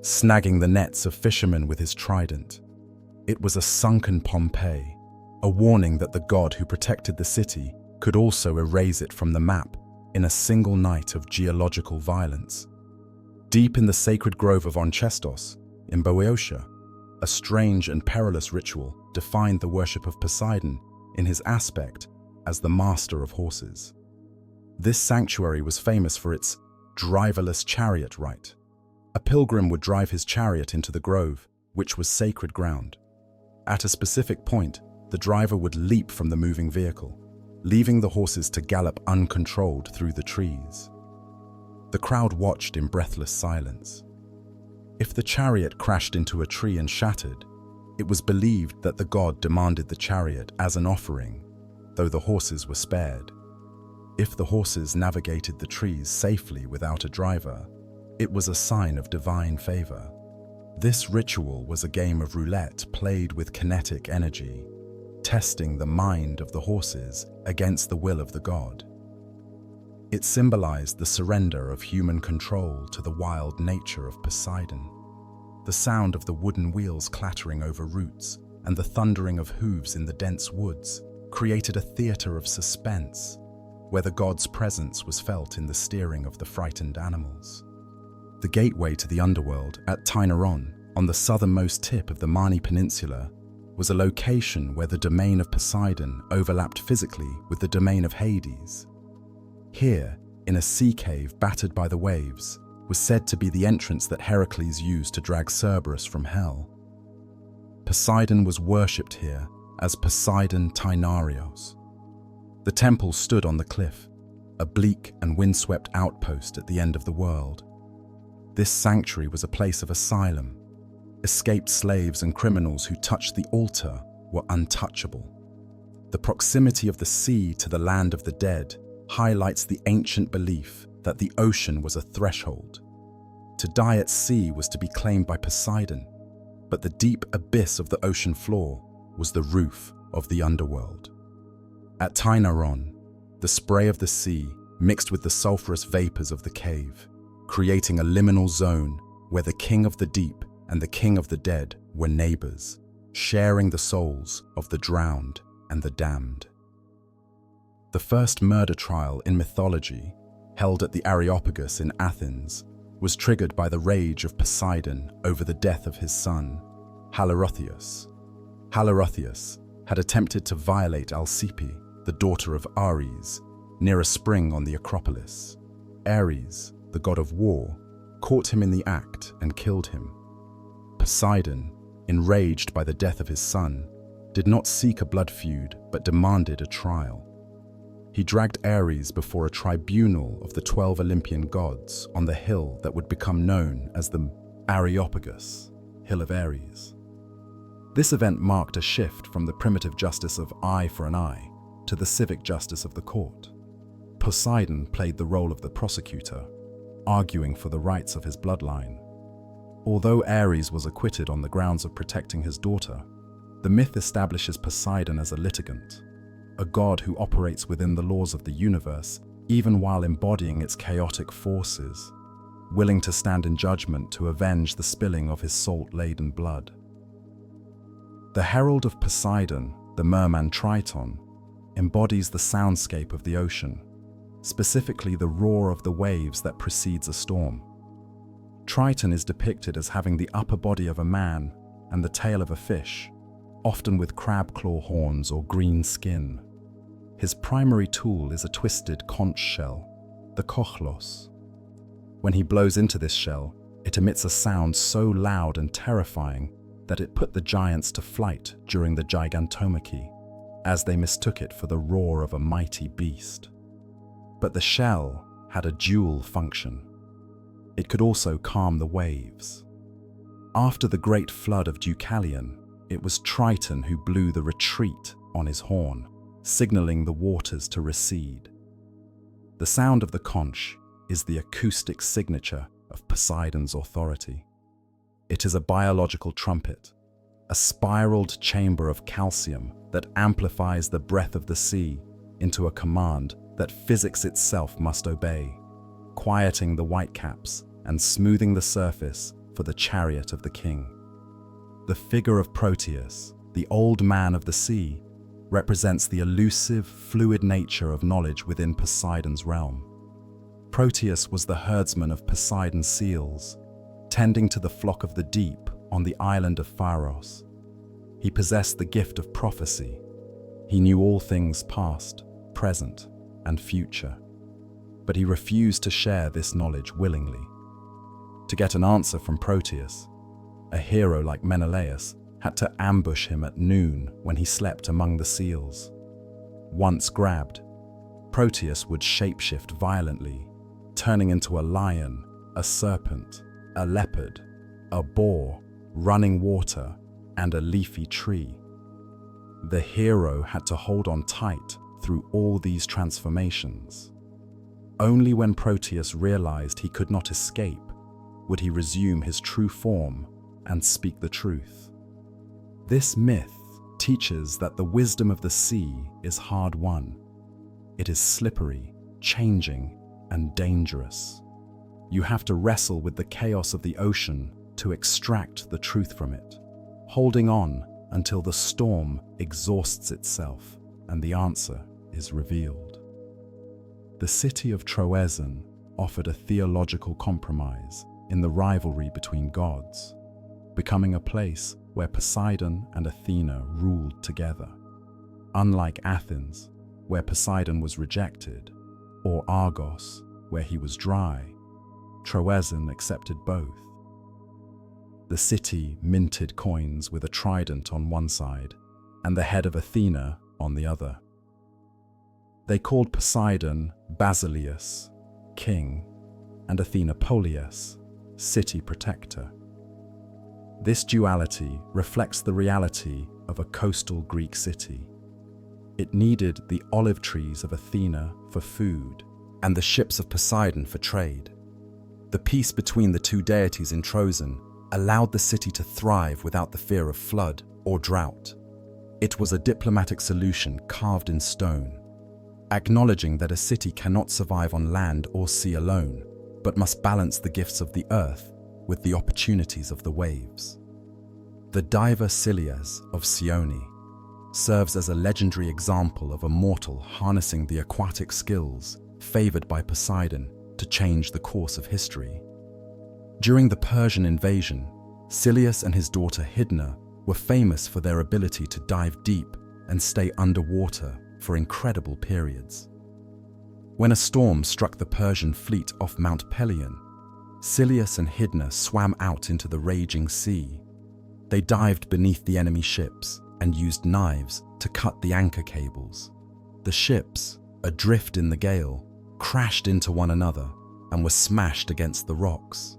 Speaker 1: snagging the nets of fishermen with his trident. It was a sunken Pompeii, a warning that the god who protected the city could also erase it from the map in a single night of geological violence. Deep in the sacred grove of Onchestos, in Boeotia, a strange and perilous ritual defined the worship of Poseidon in his aspect as the master of horses. This sanctuary was famous for its driverless chariot rite. A pilgrim would drive his chariot into the grove, which was sacred ground. At a specific point, the driver would leap from the moving vehicle, leaving the horses to gallop uncontrolled through the trees. The crowd watched in breathless silence. If the chariot crashed into a tree and shattered, it was believed that the god demanded the chariot as an offering, though the horses were spared. If the horses navigated the trees safely without a driver, it was a sign of divine favor. This ritual was a game of roulette played with kinetic energy, testing the mind of the horses against the will of the god. It symbolized the surrender of human control to the wild nature of Poseidon. The sound of the wooden wheels clattering over roots and the thundering of hooves in the dense woods created a theater of suspense, where the god's presence was felt in the steering of the frightened animals. The gateway to the underworld at Tyneron, on the southernmost tip of the Mani Peninsula, was a location where the domain of Poseidon overlapped physically with the domain of Hades. Here, in a sea cave battered by the waves, was said to be the entrance that Heracles used to drag Cerberus from hell. Poseidon was worshipped here as Poseidon Tainarios. The temple stood on the cliff, a bleak and windswept outpost at the end of the world. This sanctuary was a place of asylum. Escaped slaves and criminals who touched the altar were untouchable. The proximity of the sea to the land of the dead highlights the ancient belief that the ocean was a threshold. To die at sea was to be claimed by Poseidon, but the deep abyss of the ocean floor was the roof of the underworld. At Tyneron, the spray of the sea mixed with the sulfurous vapors of the cave, creating a liminal zone where the king of the deep and the king of the dead were neighbors, sharing the souls of the drowned and the damned. The first murder trial in mythology, held at the Areopagus in Athens, was triggered by the rage of Poseidon over the death of his son, Halirrhothios. Halirrhothios had attempted to violate Alcippe, the daughter of Ares, near a spring on the Acropolis. Ares, the god of war, caught him in the act and killed him. Poseidon, enraged by the death of his son, did not seek a blood feud but demanded a trial. He dragged Ares before a tribunal of the 12 Olympian gods on the hill that would become known as the Areopagus, Hill of Ares. This event marked a shift from the primitive justice of eye for an eye to the civic justice of the court. Poseidon played the role of the prosecutor, arguing for the rights of his bloodline. Although Ares was acquitted on the grounds of protecting his daughter, the myth establishes Poseidon as a litigant, a god who operates within the laws of the universe even while embodying its chaotic forces, willing to stand in judgment to avenge the spilling of his salt-laden blood. The herald of Poseidon, the merman Triton, embodies the soundscape of the ocean, specifically the roar of the waves that precedes a storm. Triton is depicted as having the upper body of a man and the tail of a fish, often with crab claw horns or green skin. His primary tool is a twisted conch shell, the kochlos. When he blows into this shell, it emits a sound so loud and terrifying that it put the giants to flight during the Gigantomachy, as they mistook it for the roar of a mighty beast. But the shell had a dual function. It could also calm the waves. After the great flood of Deucalion, it was Triton who blew the retreat on his horn, signaling the waters to recede. The sound of the conch is the acoustic signature of Poseidon's authority. It is a biological trumpet, a spiraled chamber of calcium that amplifies the breath of the sea into a command that physics itself must obey, quieting the whitecaps and smoothing the surface for the chariot of the king. The figure of Proteus, the old man of the sea, represents the elusive, fluid nature of knowledge within Poseidon's realm. Proteus was the herdsman of Poseidon's seals, tending to the flock of the deep on the island of Pharos. He possessed the gift of prophecy. He knew all things past, present, and future, but he refused to share this knowledge willingly. To get an answer from Proteus, a hero like Menelaus had to ambush him at noon when he slept among the seals. Once grabbed, Proteus would shapeshift violently, turning into a lion, a serpent, a leopard, a boar, running water, and a leafy tree. The hero had to hold on tight through all these transformations. Only when Proteus realized he could not escape would he resume his true form and speak the truth. This myth teaches that the wisdom of the sea is hard-won. It is slippery, changing, and dangerous. You have to wrestle with the chaos of the ocean to extract the truth from it, holding on until the storm exhausts itself and the answer is revealed. The city of Troezen offered a theological compromise in the rivalry between gods, becoming a place where Poseidon and Athena ruled together. Unlike Athens, where Poseidon was rejected, or Argos, where he was dry, Troezen accepted both. The city minted coins with a trident on one side and the head of Athena on the other. They called Poseidon Basileus, king, and Athena Polias, city protector. This duality reflects the reality of a coastal Greek city. It needed the olive trees of Athena for food and the ships of Poseidon for trade. The peace between the two deities in Troezen allowed the city to thrive without the fear of flood or drought. It was a diplomatic solution carved in stone, acknowledging that a city cannot survive on land or sea alone, but must balance the gifts of the earth with the opportunities of the waves. The diver Cilias of Sione serves as a legendary example of a mortal harnessing the aquatic skills favored by Poseidon to change the course of history. During the Persian invasion, Cilias and his daughter Hydna were famous for their ability to dive deep and stay underwater for incredible periods. When a storm struck the Persian fleet off Mount Pelion, Cilias and Hydna swam out into the raging sea. They dived beneath the enemy ships and used knives to cut the anchor cables. The ships, adrift in the gale, crashed into one another and were smashed against the rocks.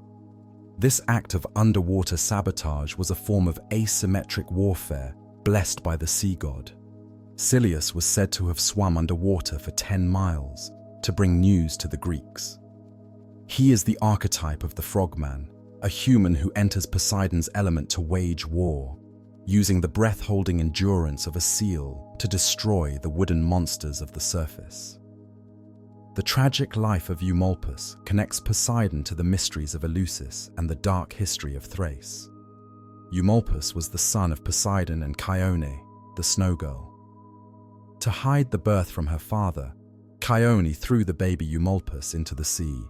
Speaker 1: This act of underwater sabotage was a form of asymmetric warfare blessed by the sea god. Cilias was said to have swum underwater for 10 miles to bring news to the Greeks. He is the archetype of the frogman, a human who enters Poseidon's element to wage war, using the breath-holding endurance of a seal to destroy the wooden monsters of the surface. The tragic life of Eumolpus connects Poseidon to the mysteries of Eleusis and the dark history of Thrace. Eumolpus was the son of Poseidon and Chione, the snow girl. To hide the birth from her father, Chione threw the baby Eumolpus into the sea.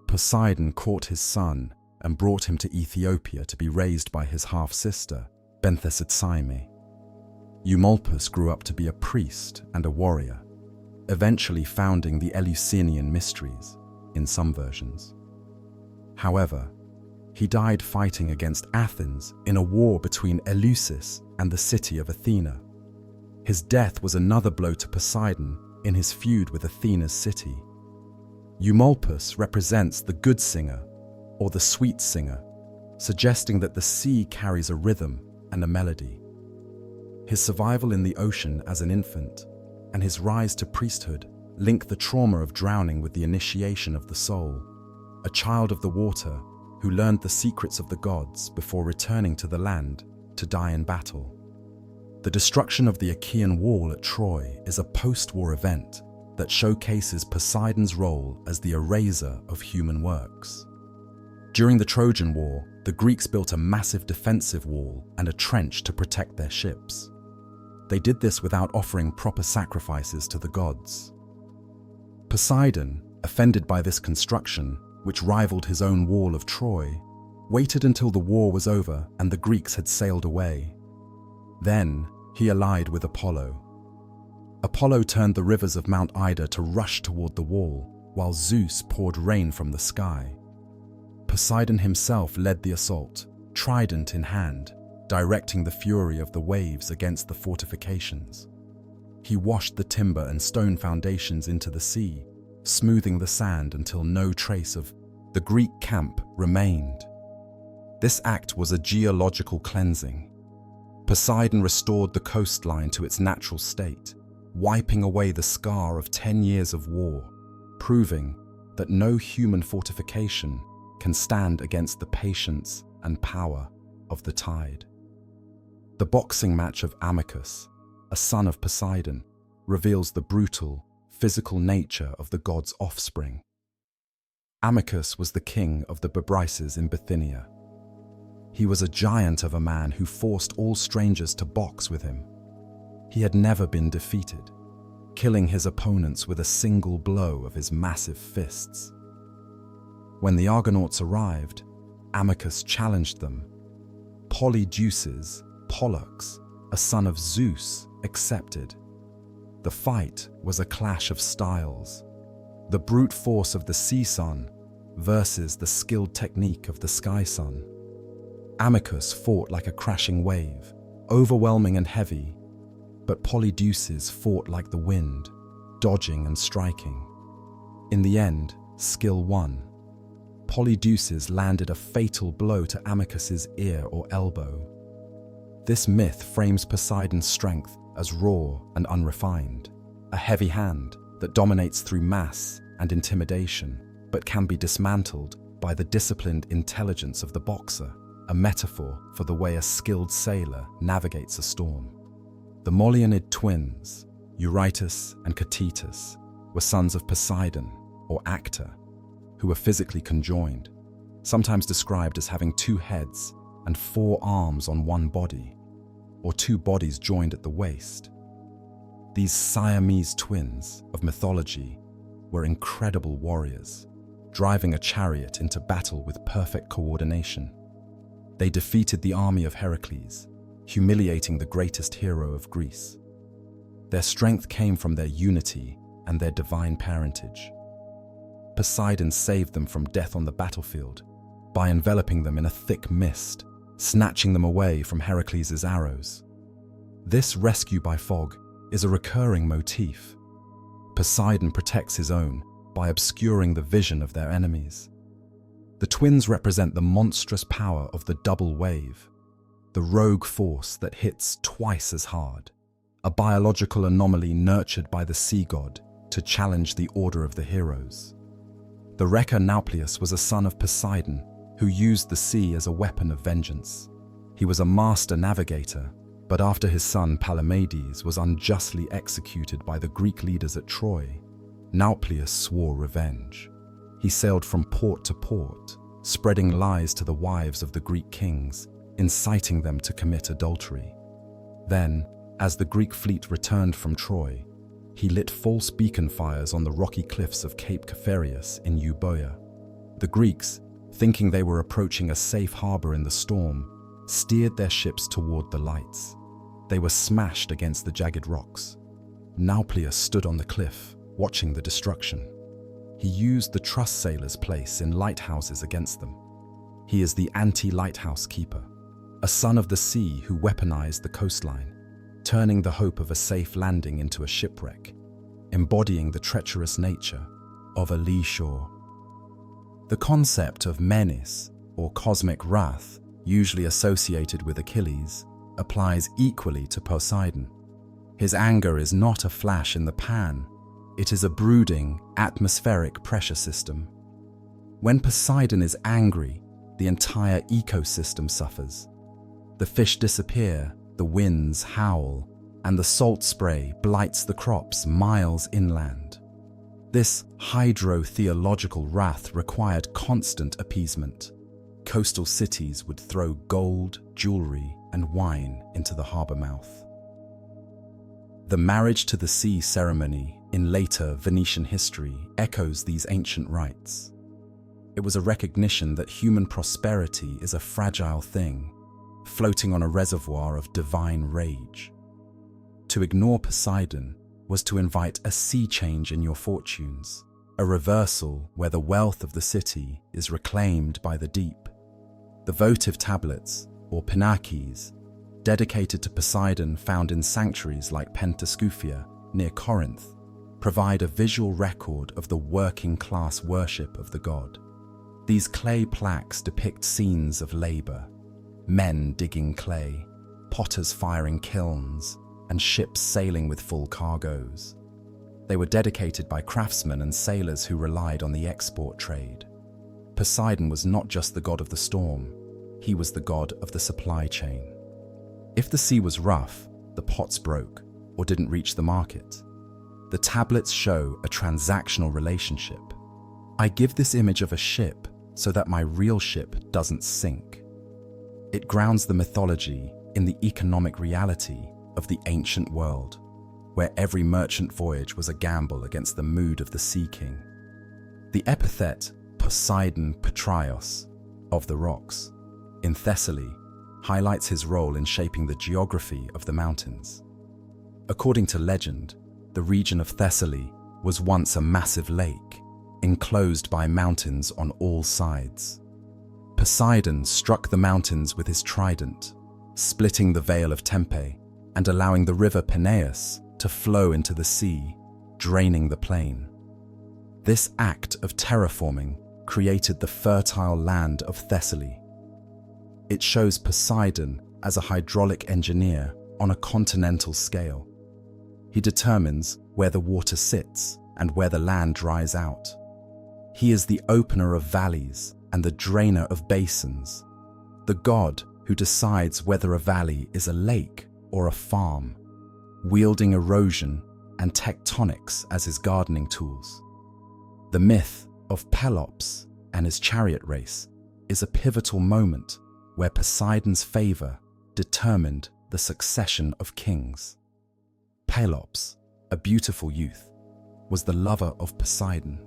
Speaker 1: Poseidon caught his son and brought him to Ethiopia to be raised by his half-sister, Benthesitsaime. Eumolpus grew up to be a priest and a warrior, eventually founding the Eleusinian mysteries in some versions. However, he died fighting against Athens in a war between Eleusis and the city of Athena. His death was another blow to Poseidon in his feud with Athena's city. Eumolpus represents the good singer or the sweet singer, suggesting that the sea carries a rhythm and a melody. His survival in the ocean as an infant and his rise to priesthood link the trauma of drowning with the initiation of the soul, a child of the water who learned the secrets of the gods before returning to the land to die in battle. The destruction of the Achaean wall at Troy is a post-war event that showcases Poseidon's role as the eraser of human works. During the Trojan War, the Greeks built a massive defensive wall and a trench to protect their ships. They did this without offering proper sacrifices to the gods. Poseidon, offended by this construction, which rivaled his own wall of Troy, waited until the war was over and the Greeks had sailed away. Then he allied with Apollo. Apollo turned the rivers of Mount Ida to rush toward the wall, while Zeus poured rain from the sky. Poseidon himself led the assault, trident in hand, directing the fury of the waves against the fortifications. He washed the timber and stone foundations into the sea, smoothing the sand until no trace of the Greek camp remained. This act was a geological cleansing. Poseidon restored the coastline to its natural state, wiping away the scar of 10 years of war, proving that no human fortification can stand against the patience and power of the tide. The boxing match of Amycus, a son of Poseidon, reveals the brutal, physical nature of the god's offspring. Amycus was the king of the Bebryces in Bithynia. He was a giant of a man who forced all strangers to box with him. He had never been defeated, killing his opponents with a single blow of his massive fists. When the Argonauts arrived, Amycus challenged them. Polydeuces, Pollux, a son of Zeus, accepted. The fight was a clash of styles. The brute force of the sea sun versus the skilled technique of the sky sun. Amycus fought like a crashing wave, overwhelming and heavy, but Polydeuces fought like the wind, dodging and striking. In the end, skill won. Polydeuces landed a fatal blow to Amycus's ear or elbow. This myth frames Poseidon's strength as raw and unrefined, a heavy hand that dominates through mass and intimidation, but can be dismantled by the disciplined intelligence of the boxer, a metaphor for the way a skilled sailor navigates a storm. The Molionid twins, Eurytus and Ctetus, were sons of Poseidon, or Actor, who were physically conjoined, sometimes described as having 2 heads and 4 arms on one body, or 2 bodies joined at the waist. These Siamese twins of mythology were incredible warriors, driving a chariot into battle with perfect coordination. They defeated the army of Heracles, humiliating the greatest hero of Greece. Their strength came from their unity and their divine parentage. Poseidon saved them from death on the battlefield by enveloping them in a thick mist, snatching them away from Heracles' arrows. This rescue by fog is a recurring motif. Poseidon protects his own by obscuring the vision of their enemies. The twins represent the monstrous power of the double wave, the rogue force that hits twice as hard, a biological anomaly nurtured by the sea god to challenge the order of the heroes. The wrecker Nauplius was a son of Poseidon who used the sea as a weapon of vengeance. He was a master navigator, but after his son Palamedes was unjustly executed by the Greek leaders at Troy, Nauplius swore revenge. He sailed from port to port, spreading lies to the wives of the Greek kings, inciting them to commit adultery. Then, as the Greek fleet returned from Troy, he lit false beacon fires on the rocky cliffs of Cape Caphareus in Euboea. The Greeks, thinking they were approaching a safe harbor in the storm, steered their ships toward the lights. They were smashed against the jagged rocks. Nauplius stood on the cliff, watching the destruction. He used the truss sailors' place in lighthouses against them. He is the anti-lighthouse keeper, a son of the sea who weaponized the coastline, turning the hope of a safe landing into a shipwreck, embodying the treacherous nature of a lee shore. The concept of menace, or cosmic wrath, usually associated with Achilles, applies equally to Poseidon. His anger is not a flash in the pan, it is a brooding, atmospheric pressure system. When Poseidon is angry, the entire ecosystem suffers. The fish disappear, the winds howl, and the salt spray blights the crops miles inland. This hydrotheological wrath required constant appeasement. Coastal cities would throw gold, jewelry, and wine into the harbor mouth. The marriage to the sea ceremony in later Venetian history echoes these ancient rites. It was a recognition that human prosperity is a fragile thing, floating on a reservoir of divine rage. To ignore Poseidon was to invite a sea change in your fortunes, a reversal where the wealth of the city is reclaimed by the deep. The votive tablets, or pinakes, dedicated to Poseidon found in sanctuaries like Pentascuphia near Corinth, provide a visual record of the working-class worship of the god. These clay plaques depict scenes of labor, men digging clay, potters firing kilns, and ships sailing with full cargoes. They were dedicated by craftsmen and sailors who relied on the export trade. Poseidon was not just the god of the storm, he was the god of the supply chain. If the sea was rough, the pots broke, or didn't reach the market. The tablets show a transactional relationship. I give this image of a ship so that my real ship doesn't sink. It grounds the mythology in the economic reality of the ancient world, where every merchant voyage was a gamble against the mood of the Sea King. The epithet Poseidon Petraios, of the rocks, in Thessaly, highlights his role in shaping the geography of the mountains. According to legend, the region of Thessaly was once a massive lake, enclosed by mountains on all sides. Poseidon struck the mountains with his trident, splitting the Vale of Tempe and allowing the river Peneus to flow into the sea, draining the plain. This act of terraforming created the fertile land of Thessaly. It shows Poseidon as a hydraulic engineer on a continental scale. He determines where the water sits and where the land dries out. He is the opener of valleys and the drainer of basins, the god who decides whether a valley is a lake or a farm, wielding erosion and tectonics as his gardening tools. The myth of Pelops and his chariot race is a pivotal moment where Poseidon's favor determined the succession of kings. Pelops, a beautiful youth, was the lover of Poseidon.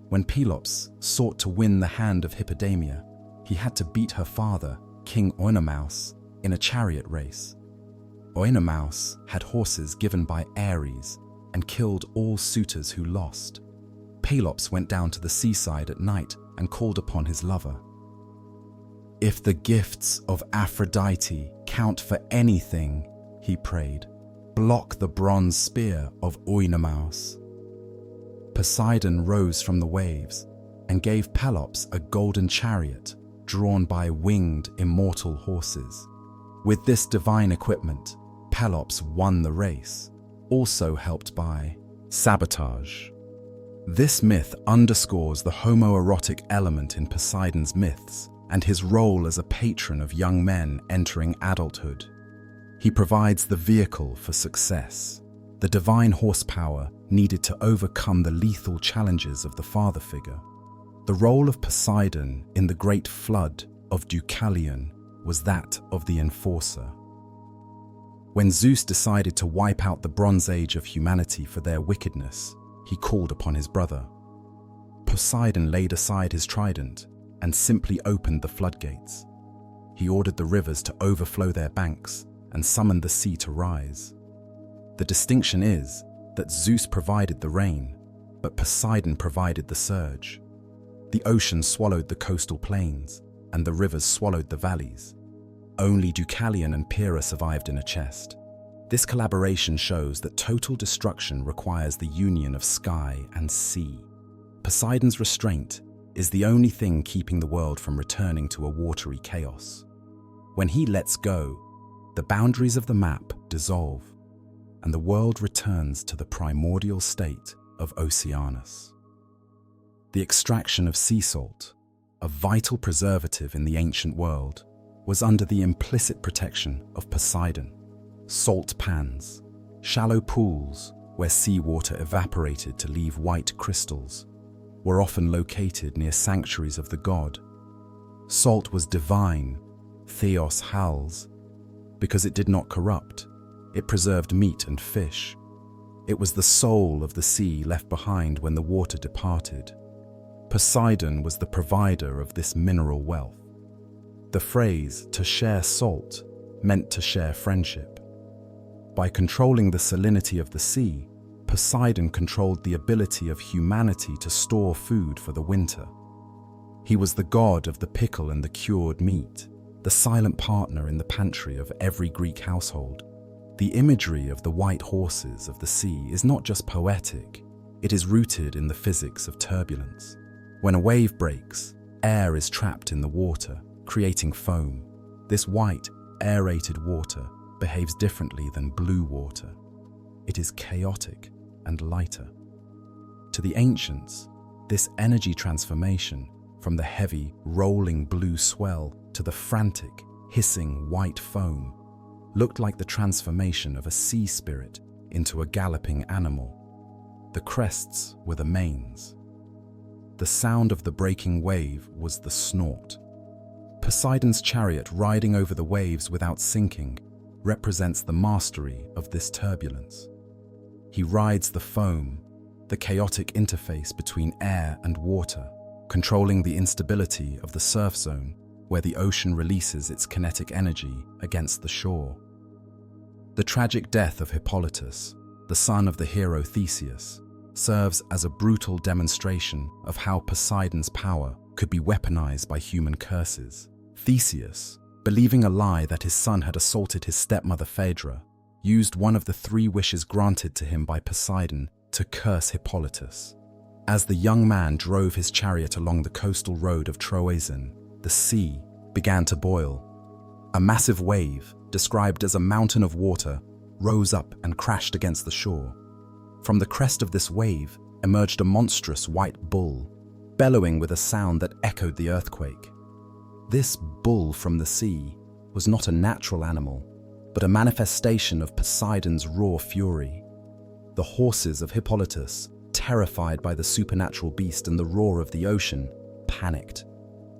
Speaker 1: When Pelops sought to win the hand of Hippodamia, he had to beat her father, King Oenomaus, in a chariot race. Oenomaus had horses given by Ares and killed all suitors who lost. Pelops went down to the seaside at night and called upon his lover. "If the gifts of Aphrodite count for anything," he prayed, "block the bronze spear of Oenomaus." Poseidon rose from the waves and gave Pelops a golden chariot drawn by winged immortal horses. With this divine equipment, Pelops won the race, also helped by sabotage. This myth underscores the homoerotic element in Poseidon's myths and his role as a patron of young men entering adulthood. He provides the vehicle for success, the divine horsepower needed to overcome the lethal challenges of the father figure. The role of Poseidon in the great flood of Deucalion was that of the enforcer. When Zeus decided to wipe out the Bronze Age of humanity for their wickedness, he called upon his brother. Poseidon laid aside his trident and simply opened the floodgates. He ordered the rivers to overflow their banks and summoned the sea to rise. The distinction is that Zeus provided the rain, but Poseidon provided the surge. The ocean swallowed the coastal plains, and the rivers swallowed the valleys. Only Deucalion and Pyrrha survived in a chest. This collaboration shows that total destruction requires the union of sky and sea. Poseidon's restraint is the only thing keeping the world from returning to a watery chaos. When he lets go, the boundaries of the map dissolve, and the world returns to the primordial state of Oceanus. The extraction of sea salt, a vital preservative in the ancient world, was under the implicit protection of Poseidon. Salt pans, shallow pools where seawater evaporated to leave white crystals, were often located near sanctuaries of the god. Salt was divine, theos hals, because it did not corrupt. It preserved meat and fish. It was the soul of the sea left behind when the water departed. Poseidon was the provider of this mineral wealth. The phrase "to share salt" meant to share friendship. By controlling the salinity of the sea, Poseidon controlled the ability of humanity to store food for the winter. He was the god of the pickle and the cured meat, the silent partner in the pantry of every Greek household. The imagery of the white horses of the sea is not just poetic, it is rooted in the physics of turbulence. When a wave breaks, air is trapped in the water, creating foam. This white, aerated water behaves differently than blue water. It is chaotic and lighter. To the ancients, this energy transformation from the heavy, rolling blue swell to the frantic, hissing white foam looked like the transformation of a sea spirit into a galloping animal. The crests were the manes. The sound of the breaking wave was the snort. Poseidon's chariot riding over the waves without sinking represents the mastery of this turbulence. He rides the foam, the chaotic interface between air and water, controlling the instability of the surf zone where the ocean releases its kinetic energy against the shore. The tragic death of Hippolytus, the son of the hero Theseus, serves as a brutal demonstration of how Poseidon's power could be weaponized by human curses. Theseus, believing a lie that his son had assaulted his stepmother Phaedra, used one of the 3 wishes granted to him by Poseidon to curse Hippolytus. As the young man drove his chariot along the coastal road of Troezen, the sea began to boil. A massive wave, described as a mountain of water, rose up and crashed against the shore. From the crest of this wave emerged a monstrous white bull, bellowing with a sound that echoed the earthquake. This bull from the sea was not a natural animal, but a manifestation of Poseidon's raw fury. The horses of Hippolytus, terrified by the supernatural beast and the roar of the ocean, panicked.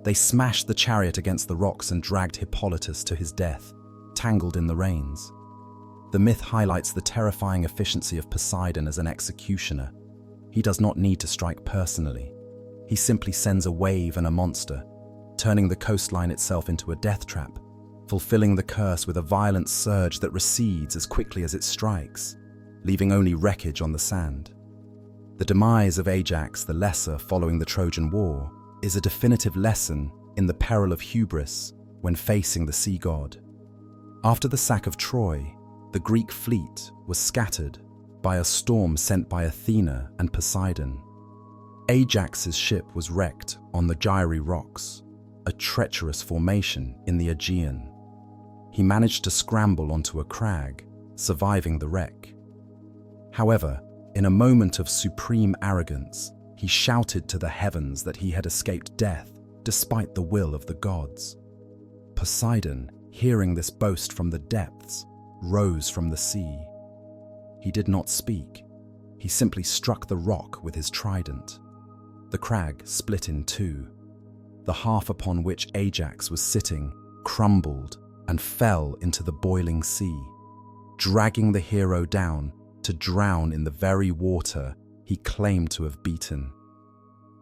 Speaker 1: They smashed the chariot against the rocks and dragged Hippolytus to his death, tangled in the reins. The myth highlights the terrifying efficiency of Poseidon as an executioner. He does not need to strike personally. He simply sends a wave and a monster, turning the coastline itself into a death trap, fulfilling the curse with a violent surge that recedes as quickly as it strikes, leaving only wreckage on the sand. The demise of Ajax the Lesser following the Trojan War is a definitive lesson in the peril of hubris when facing the sea god. After the sack of Troy, the Greek fleet was scattered by a storm sent by Athena and Poseidon. Ajax's ship was wrecked on the Gyri Rocks, a treacherous formation in the Aegean. He managed to scramble onto a crag, surviving the wreck. However, in a moment of supreme arrogance, he shouted to the heavens that he had escaped death despite the will of the gods. Poseidon, hearing this boast from the depths, rose from the sea. He did not speak. He simply struck the rock with his trident. The crag split in 2. The half upon which Ajax was sitting crumbled and fell into the boiling sea, dragging the hero down to drown in the very water he claimed to have beaten.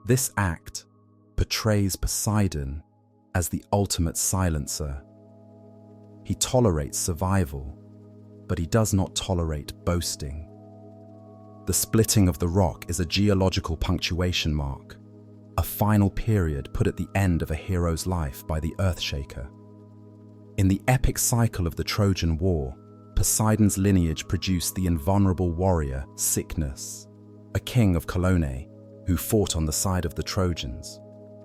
Speaker 1: This act portrays Poseidon as the ultimate silencer. He tolerates survival, but he does not tolerate boasting. The splitting of the rock is a geological punctuation mark, a final period put at the end of a hero's life by the Earthshaker. In the epic cycle of the Trojan War, Poseidon's lineage produced the invulnerable warrior Cycnus, a king of Colone, who fought on the side of the Trojans.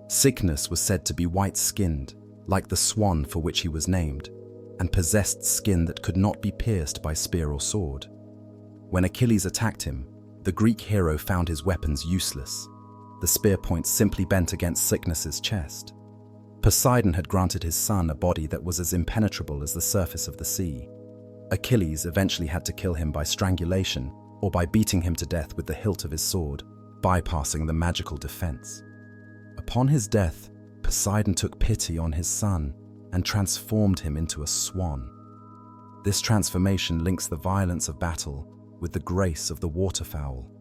Speaker 1: Cycnus was said to be white-skinned, like the swan for which he was named, and possessed skin that could not be pierced by spear or sword. When Achilles attacked him, the Greek hero found his weapons useless. The spear point simply bent against Cycnus's chest. Poseidon had granted his son a body that was as impenetrable as the surface of the sea. Achilles eventually had to kill him by strangulation or by beating him to death with the hilt of his sword, bypassing the magical defense. Upon his death, Poseidon took pity on his son and transformed him into a swan. This transformation links the violence of battle with the grace of the waterfowl.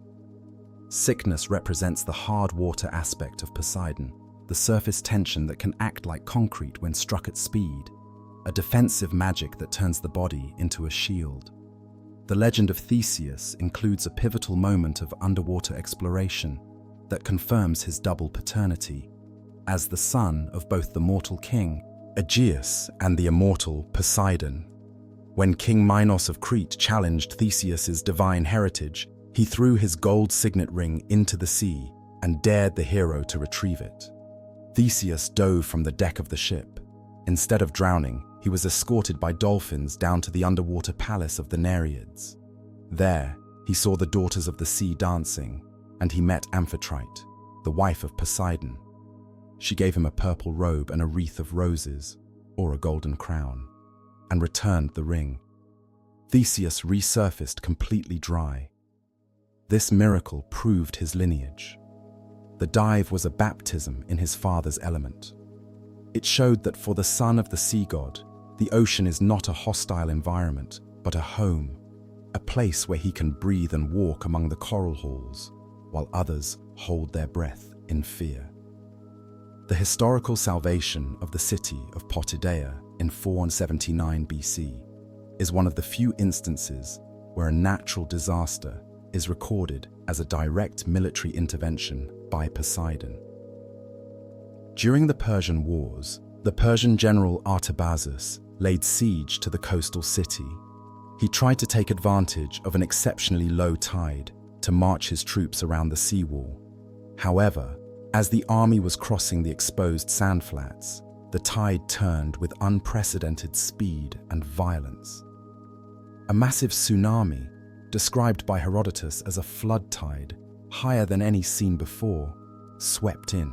Speaker 1: Cycnus represents the hard water aspect of Poseidon, the surface tension that can act like concrete when struck at speed, a defensive magic that turns the body into a shield. The legend of Theseus includes a pivotal moment of underwater exploration that confirms his double paternity, as the son of both the mortal king, Aegeus, and the immortal Poseidon. When King Minos of Crete challenged Theseus's divine heritage, he threw his gold signet ring into the sea and dared the hero to retrieve it. Theseus dove from the deck of the ship. Instead of drowning, he was escorted by dolphins down to the underwater palace of the Nereids. There, he saw the daughters of the sea dancing, and he met Amphitrite, the wife of Poseidon. She gave him a purple robe and a wreath of roses, or a golden crown, and returned the ring. Theseus resurfaced completely dry. This miracle proved his lineage. The dive was a baptism in his father's element. It showed that for the son of the sea god, the ocean is not a hostile environment, but a home. a place where he can breathe and walk among the coral halls, while others hold their breath in fear. The historical salvation of the city of Potidaea in 479 BC is one of the few instances where a natural disaster is recorded as a direct military intervention by Poseidon. During the Persian Wars, the Persian general Artabazus laid siege to the coastal city. He tried to take advantage of an exceptionally low tide to march his troops around the seawall. However, as the army was crossing the exposed sand flats, the tide turned with unprecedented speed and violence. A massive tsunami, described by Herodotus as a flood tide higher than any seen before, swept in,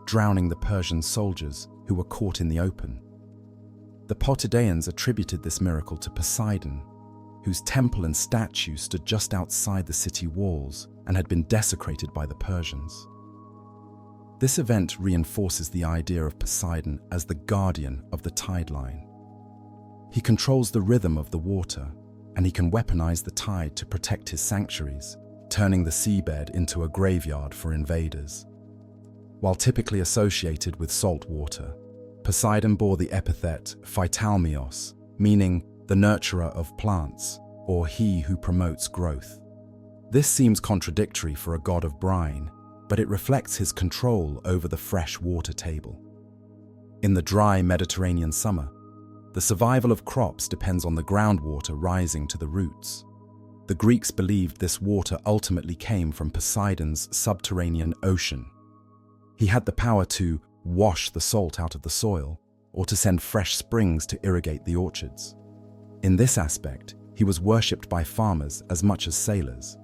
Speaker 1: drowning the Persian soldiers who were caught in the open. The Potidaeans attributed this miracle to Poseidon, whose temple and statue stood just outside the city walls and had been desecrated by the Persians. This event reinforces the idea of Poseidon as the guardian of the tide line. He controls the rhythm of the water, and he can weaponize the tide to protect his sanctuaries, turning the seabed into a graveyard for invaders. While typically associated with salt water, Poseidon bore the epithet Phytalmios, meaning the nurturer of plants, or he who promotes growth. This seems contradictory for a god of brine, but it reflects his control over the fresh water table. In the dry Mediterranean summer, the survival of crops depends on the groundwater rising to the roots. The Greeks believed this water ultimately came from Poseidon's subterranean ocean. He had the power to wash the salt out of the soil, or to send fresh springs to irrigate the orchards. In this aspect, he was worshipped by farmers as much as sailors.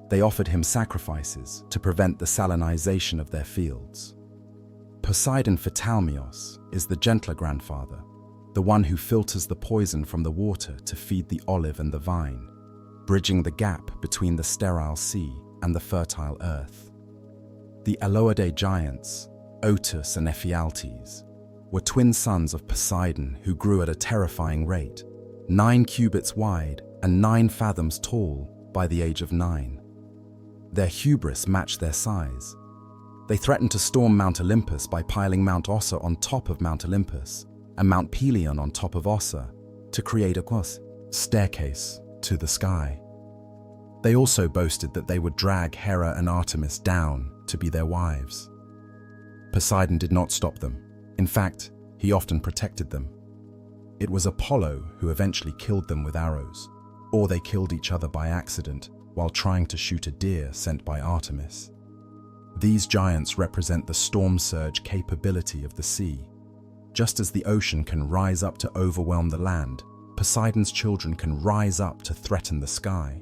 Speaker 1: They offered him sacrifices to prevent the salinization of their fields. Poseidon Phytalmios is the gentler grandfather, the one who filters the poison from the water to feed the olive and the vine, bridging the gap between the sterile sea and the fertile earth. The Aloidae giants, Otus and Ephialtes, were twin sons of Poseidon who grew at a terrifying rate, 9 cubits wide and 9 fathoms tall by the age of 9. Their hubris matched their size. They threatened to storm Mount Olympus by piling Mount Ossa on top of Mount Olympus and Mount Pelion on top of Ossa to create a staircase to the sky. They also boasted that they would drag Hera and Artemis down to be their wives. Poseidon did not stop them. In fact, he often protected them. It was Apollo who eventually killed them with arrows, or they killed each other by accident while trying to shoot a deer sent by Artemis. These giants represent the storm surge capability of the sea. Just as the ocean can rise up to overwhelm the land, Poseidon's children can rise up to threaten the sky.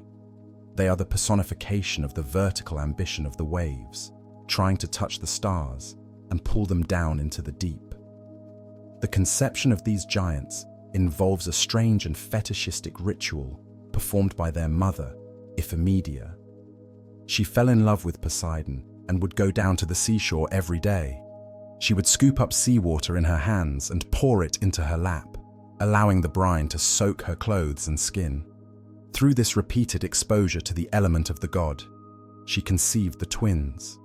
Speaker 1: They are the personification of the vertical ambition of the waves, trying to touch the stars and pull them down into the deep. The conception of these giants involves a strange and fetishistic ritual performed by their mother, Iphimedia. She fell in love with Poseidon and would go down to the seashore every day. She would scoop up seawater in her hands and pour it into her lap, allowing the brine to soak her clothes and skin. Through this repeated exposure to the element of the god, she conceived the twins.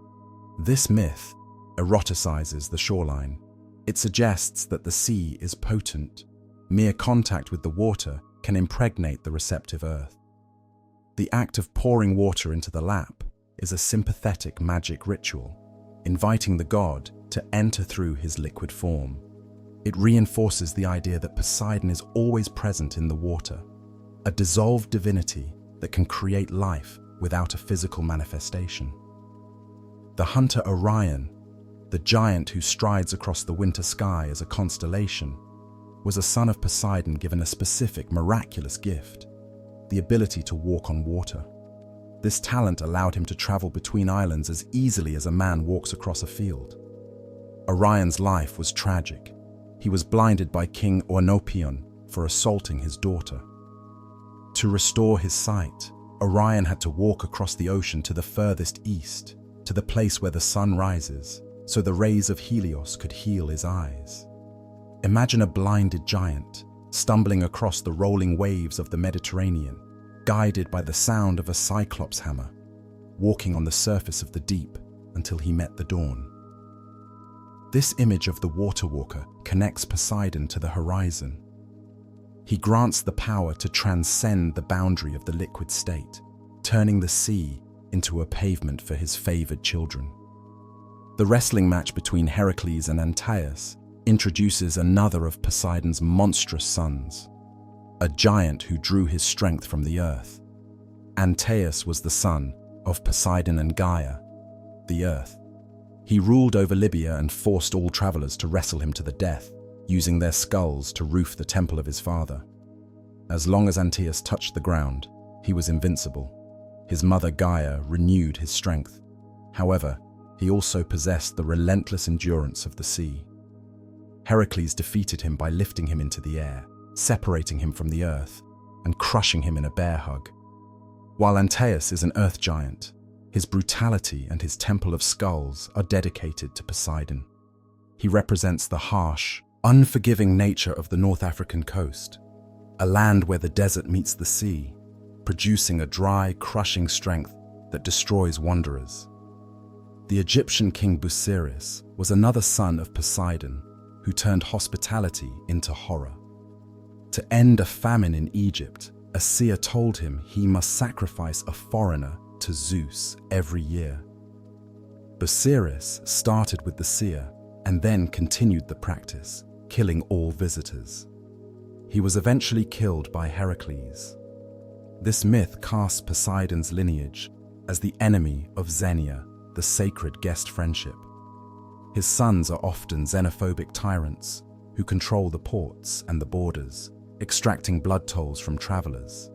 Speaker 1: This myth eroticizes the shoreline. It suggests that the sea is potent. Mere contact with the water can impregnate the receptive earth. The act of pouring water into the lap is a sympathetic magic ritual, inviting the god to enter through his liquid form. It reinforces the idea that Poseidon is always present in the water, a dissolved divinity that can create life without a physical manifestation. The hunter Orion, the giant who strides across the winter sky as a constellation, was a son of Poseidon given a specific miraculous gift: the ability to walk on water. This talent allowed him to travel between islands as easily as a man walks across a field. Orion's life was tragic. He was blinded by King Oenopion for assaulting his daughter. To restore his sight, Orion had to walk across the ocean to the furthest east, to the place where the sun rises, so the rays of Helios could heal his eyes. Imagine a blinded giant stumbling across the rolling waves of the Mediterranean. guided by the sound of a cyclops hammer, walking on the surface of the deep until he met the dawn. This image of the water walker connects Poseidon to the horizon. He grants the power to transcend the boundary of the liquid state, turning the sea into a pavement for his favored children. The wrestling match between Heracles and Antaeus introduces another of Poseidon's monstrous sons, a giant who drew his strength from the earth. Antaeus was the son of Poseidon and Gaia, the earth. He ruled over Libya and forced all travelers to wrestle him to the death, using their skulls to roof the temple of his father. As long as Antaeus touched the ground, he was invincible. His mother Gaia renewed his strength. However, he also possessed the relentless endurance of the sea. Heracles defeated him by lifting him into the air, separating him from the earth, and crushing him in a bear hug. While Antaeus is an earth giant, his brutality and his temple of skulls are dedicated to Poseidon. He represents the harsh, unforgiving nature of the North African coast, a land where the desert meets the sea, producing a dry, crushing strength that destroys wanderers. The Egyptian king Busiris was another son of Poseidon who turned hospitality into horror. To end a famine in Egypt, a seer told him he must sacrifice a foreigner to Zeus every year. Busiris started with the seer and then continued the practice, killing all visitors. He was eventually killed by Heracles. This myth casts Poseidon's lineage as the enemy of Xenia, the sacred guest friendship. His sons are often xenophobic tyrants who control the ports and the borders, extracting blood tolls from travelers.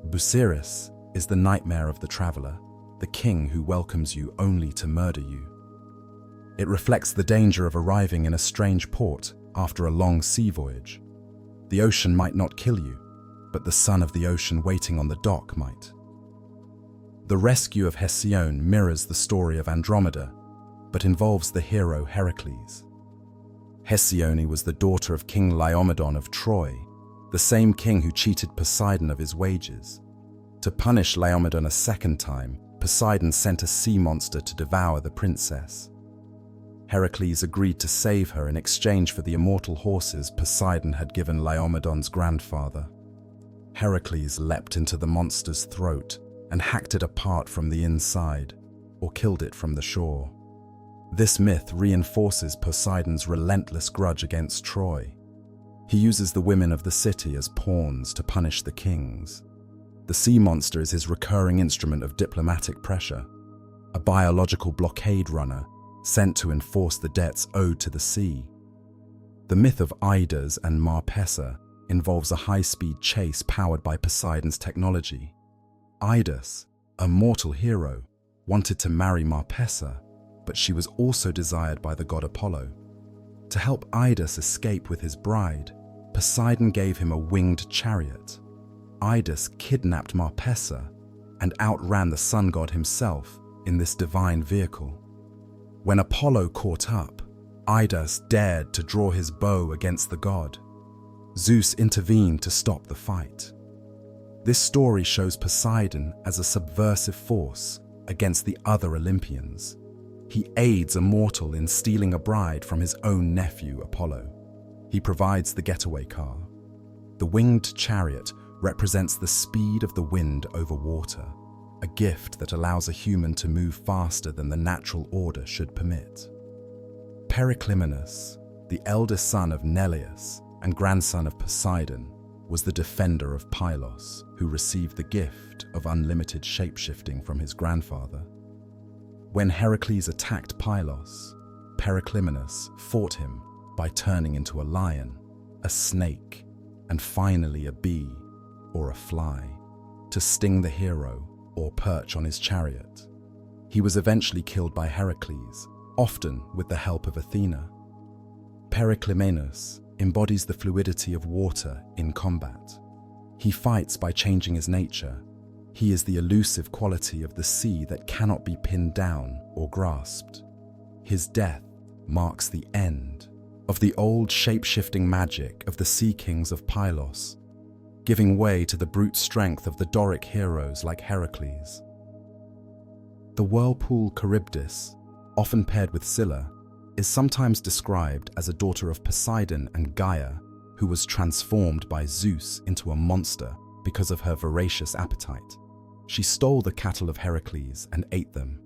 Speaker 1: Busiris is the nightmare of the traveler, the king who welcomes you only to murder you. It reflects the danger of arriving in a strange port after a long sea voyage. The ocean might not kill you, but the son of the ocean waiting on the dock might. The rescue of Hesione mirrors the story of Andromeda, but involves the hero Heracles. Hesione was the daughter of King Laomedon of Troy, the same king who cheated Poseidon of his wages. To punish Laomedon a second time, Poseidon sent a sea monster to devour the princess. Heracles agreed to save her in exchange for the immortal horses Poseidon had given Laomedon's grandfather. Heracles leapt into the monster's throat and hacked it apart from the inside, or killed it from the shore. This myth reinforces Poseidon's relentless grudge against Troy. He uses the women of the city as pawns to punish the kings. The sea monster is his recurring instrument of diplomatic pressure, a biological blockade runner sent to enforce the debts owed to the sea. The myth of Idas and Marpessa involves a high-speed chase powered by Poseidon's technology. Idas, a mortal hero, wanted to marry Marpessa, but she was also desired by the god Apollo. To help Idas escape with his bride, Poseidon gave him a winged chariot. Idas kidnapped Marpessa and outran the sun god himself in this divine vehicle. When Apollo caught up, Idas dared to draw his bow against the god. Zeus intervened to stop the fight. This story shows Poseidon as a subversive force against the other Olympians. He aids a mortal in stealing a bride from his own nephew, Apollo. He provides the getaway car. The winged chariot represents the speed of the wind over water, a gift that allows a human to move faster than the natural order should permit. Periclymenus, the eldest son of Neleus and grandson of Poseidon, was the defender of Pylos, who received the gift of unlimited shapeshifting from his grandfather. When Heracles attacked Pylos, Periclymenus fought him by turning into a lion, a snake, and finally a bee or a fly, to sting the hero or perch on his chariot. He was eventually killed by Heracles, often with the help of Athena. Periclymenus embodies the fluidity of water in combat. He fights by changing his nature. He is the elusive quality of the sea that cannot be pinned down or grasped. His death marks the end of the old shape-shifting magic of the sea kings of Pylos, giving way to the brute strength of the Doric heroes like Heracles. The whirlpool Charybdis, often paired with Scylla, is sometimes described as a daughter of Poseidon and Gaia, who was transformed by Zeus into a monster because of her voracious appetite. She stole the cattle of Heracles and ate them.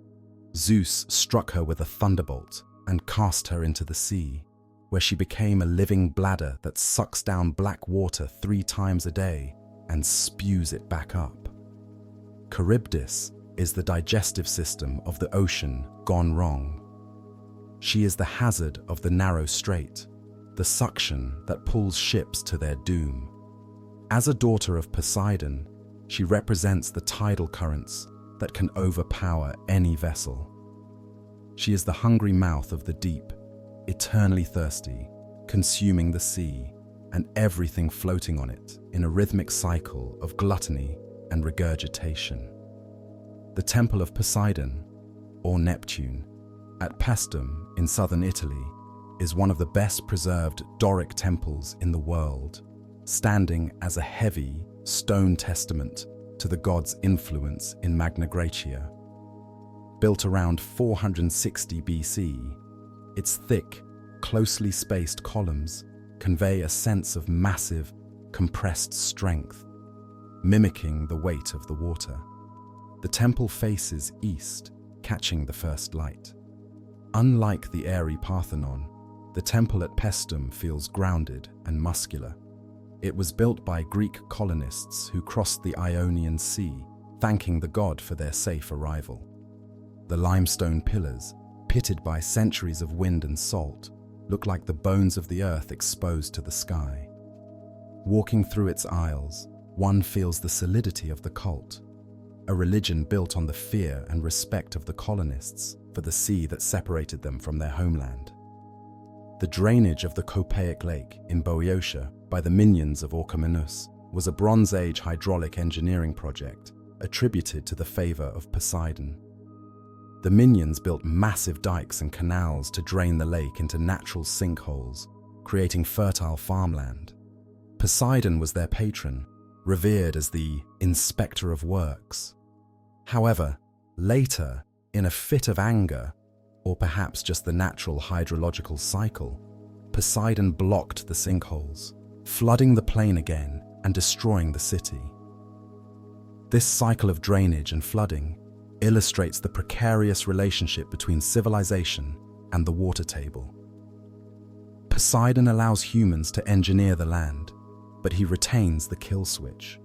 Speaker 1: Zeus struck her with a thunderbolt and cast her into the sea, where she became a living bladder that sucks down black water 3 times a day and spews it back up. Charybdis is the digestive system of the ocean gone wrong. She is the hazard of the narrow strait, the suction that pulls ships to their doom. As a daughter of Poseidon, she represents the tidal currents that can overpower any vessel. She is the hungry mouth of the deep, eternally thirsty, consuming the sea and everything floating on it in a rhythmic cycle of gluttony and regurgitation. The Temple of Poseidon, or Neptune, at Paestum in southern Italy, is one of the best preserved Doric temples in the world, standing as a heavy stone testament to the god's influence in Magna Graecia. Built around 460 BC, its thick, closely spaced columns convey a sense of massive, compressed strength, mimicking the weight of the water. The temple faces east, catching the first light. Unlike the airy Parthenon, the temple at Paestum feels grounded and muscular. It was built by Greek colonists who crossed the Ionian Sea, thanking the god for their safe arrival. The limestone pillars, pitted by centuries of wind and salt, look like the bones of the earth exposed to the sky. Walking through its aisles, one feels the solidity of the cult, a religion built on the fear and respect of the colonists for the sea that separated them from their homeland. The drainage of the Copaic Lake in Boeotia by the minions of Orchomenus was a Bronze Age hydraulic engineering project attributed to the favor of Poseidon. The minions built massive dikes and canals to drain the lake into natural sinkholes, creating fertile farmland. Poseidon was their patron, revered as the inspector of works. However, later, in a fit of anger, or perhaps just the natural hydrological cycle, Poseidon blocked the sinkholes, flooding the plain again and destroying the city. This cycle of drainage and flooding illustrates the precarious relationship between civilization and the water table. Poseidon allows humans to engineer the land, but he retains the kill switch.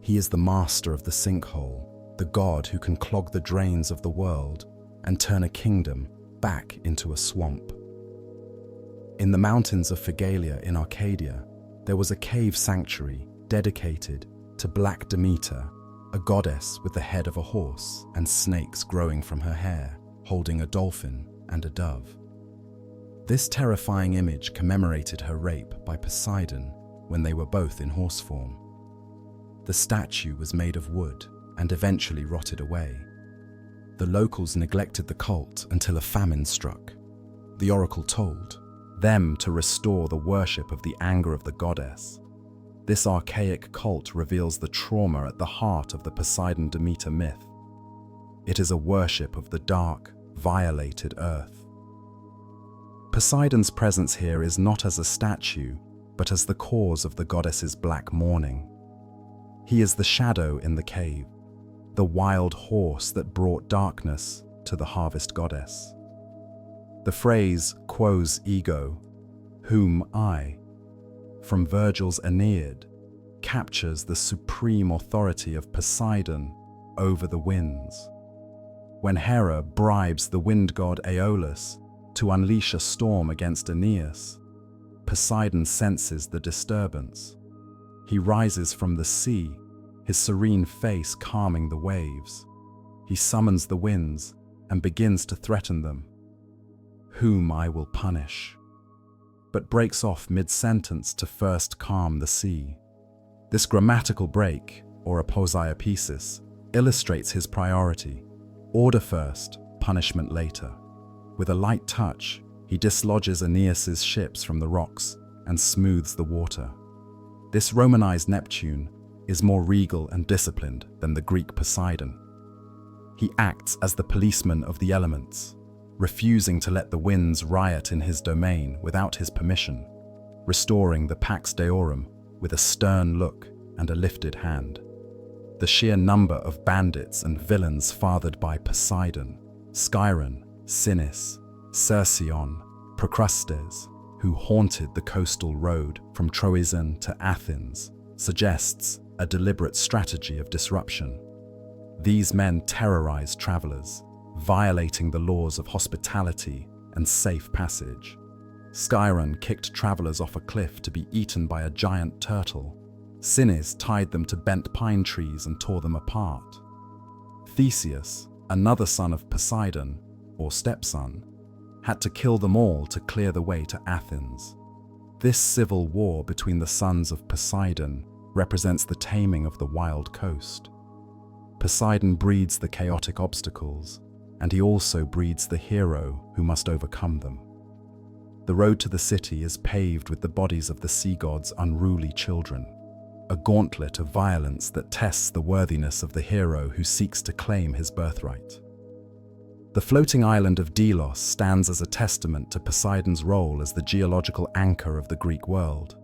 Speaker 1: He is the master of the sinkhole, the god who can clog the drains of the world and turn a kingdom back into a swamp. In the mountains of Phegalia in Arcadia, there was a cave sanctuary dedicated to Black Demeter, a goddess with the head of a horse and snakes growing from her hair, holding a dolphin and a dove. This terrifying image commemorated her rape by Poseidon when they were both in horse form. The statue was made of wood and eventually rotted away. The locals neglected the cult until a famine struck. The oracle told them to restore the worship of the anger of the goddess. This archaic cult reveals the trauma at the heart of the Poseidon-Demeter myth. It is a worship of the dark, violated earth. Poseidon's presence here is not as a statue, but as the cause of the goddess's black mourning. He is the shadow in the cave, the wild horse that brought darkness to the harvest goddess. The phrase, quos ego, whom I, from Virgil's Aeneid, captures the supreme authority of Poseidon over the winds. When Hera bribes the wind god Aeolus to unleash a storm against Aeneas, Poseidon senses the disturbance. He rises from the sea, his serene face calming the waves. He summons the winds and begins to threaten them. Whom I will punish, but breaks off mid-sentence to first calm the sea. This grammatical break, or aposiopesis, illustrates his priority. Order first, punishment later. With a light touch, he dislodges Aeneas's ships from the rocks and smooths the water. This Romanized Neptune is more regal and disciplined than the Greek Poseidon. He acts as the policeman of the elements, refusing to let the winds riot in his domain without his permission, restoring the Pax Deorum with a stern look and a lifted hand. The sheer number of bandits and villains fathered by Poseidon, Sciron, Sinis, Cercyon, Procrustes, who haunted the coastal road from Troezen to Athens, suggests a deliberate strategy of disruption. These men terrorized travelers, violating the laws of hospitality and safe passage. Sciron kicked travelers off a cliff to be eaten by a giant turtle. Sinis tied them to bent pine trees and tore them apart. Theseus, another son of Poseidon, or stepson, had to kill them all to clear the way to Athens. This civil war between the sons of Poseidon represents the taming of the wild coast. Poseidon breeds the chaotic obstacles, and he also breeds the hero who must overcome them. The road to the city is paved with the bodies of the sea god's unruly children, a gauntlet of violence that tests the worthiness of the hero who seeks to claim his birthright. The floating island of Delos stands as a testament to Poseidon's role as the geological anchor of the Greek world.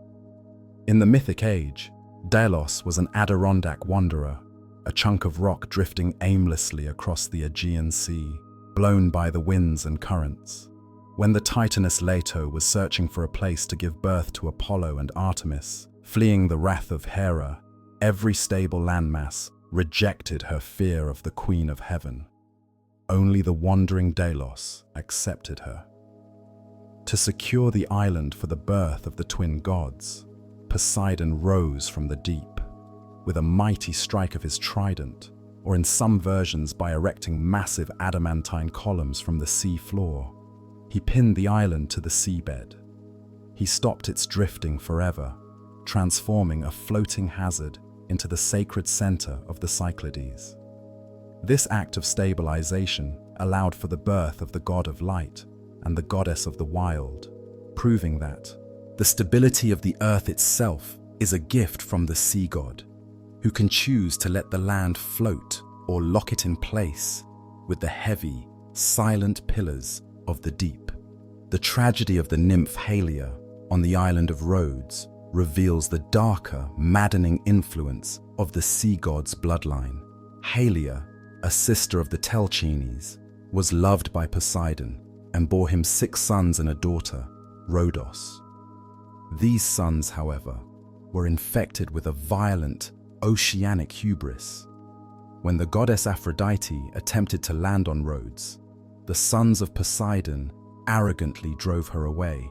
Speaker 1: In the mythic age, Delos was an Adirondack wanderer, a chunk of rock drifting aimlessly across the Aegean Sea, blown by the winds and currents. When the Titaness Leto was searching for a place to give birth to Apollo and Artemis, fleeing the wrath of Hera, every stable landmass rejected her fear of the Queen of Heaven. Only the wandering Delos accepted her. To secure the island for the birth of the twin gods, Poseidon rose from the deep with a mighty strike of his trident, or in some versions by erecting massive adamantine columns from the sea floor. He pinned the island to the seabed. He stopped its drifting forever, transforming a floating hazard into the sacred center of the Cyclades. This act of stabilization allowed for the birth of the god of light and the goddess of the wild, proving that the stability of the earth itself is a gift from the sea god, who can choose to let the land float or lock it in place with the heavy, silent pillars of the deep. The tragedy of the nymph Halia on the island of Rhodes reveals the darker, maddening influence of the sea god's bloodline. Halia, a sister of the Telchines, was loved by Poseidon and bore him 6 sons and a daughter, Rhodos. These sons, however, were infected with a violent, oceanic hubris. When the goddess Aphrodite attempted to land on Rhodes, the sons of Poseidon arrogantly drove her away.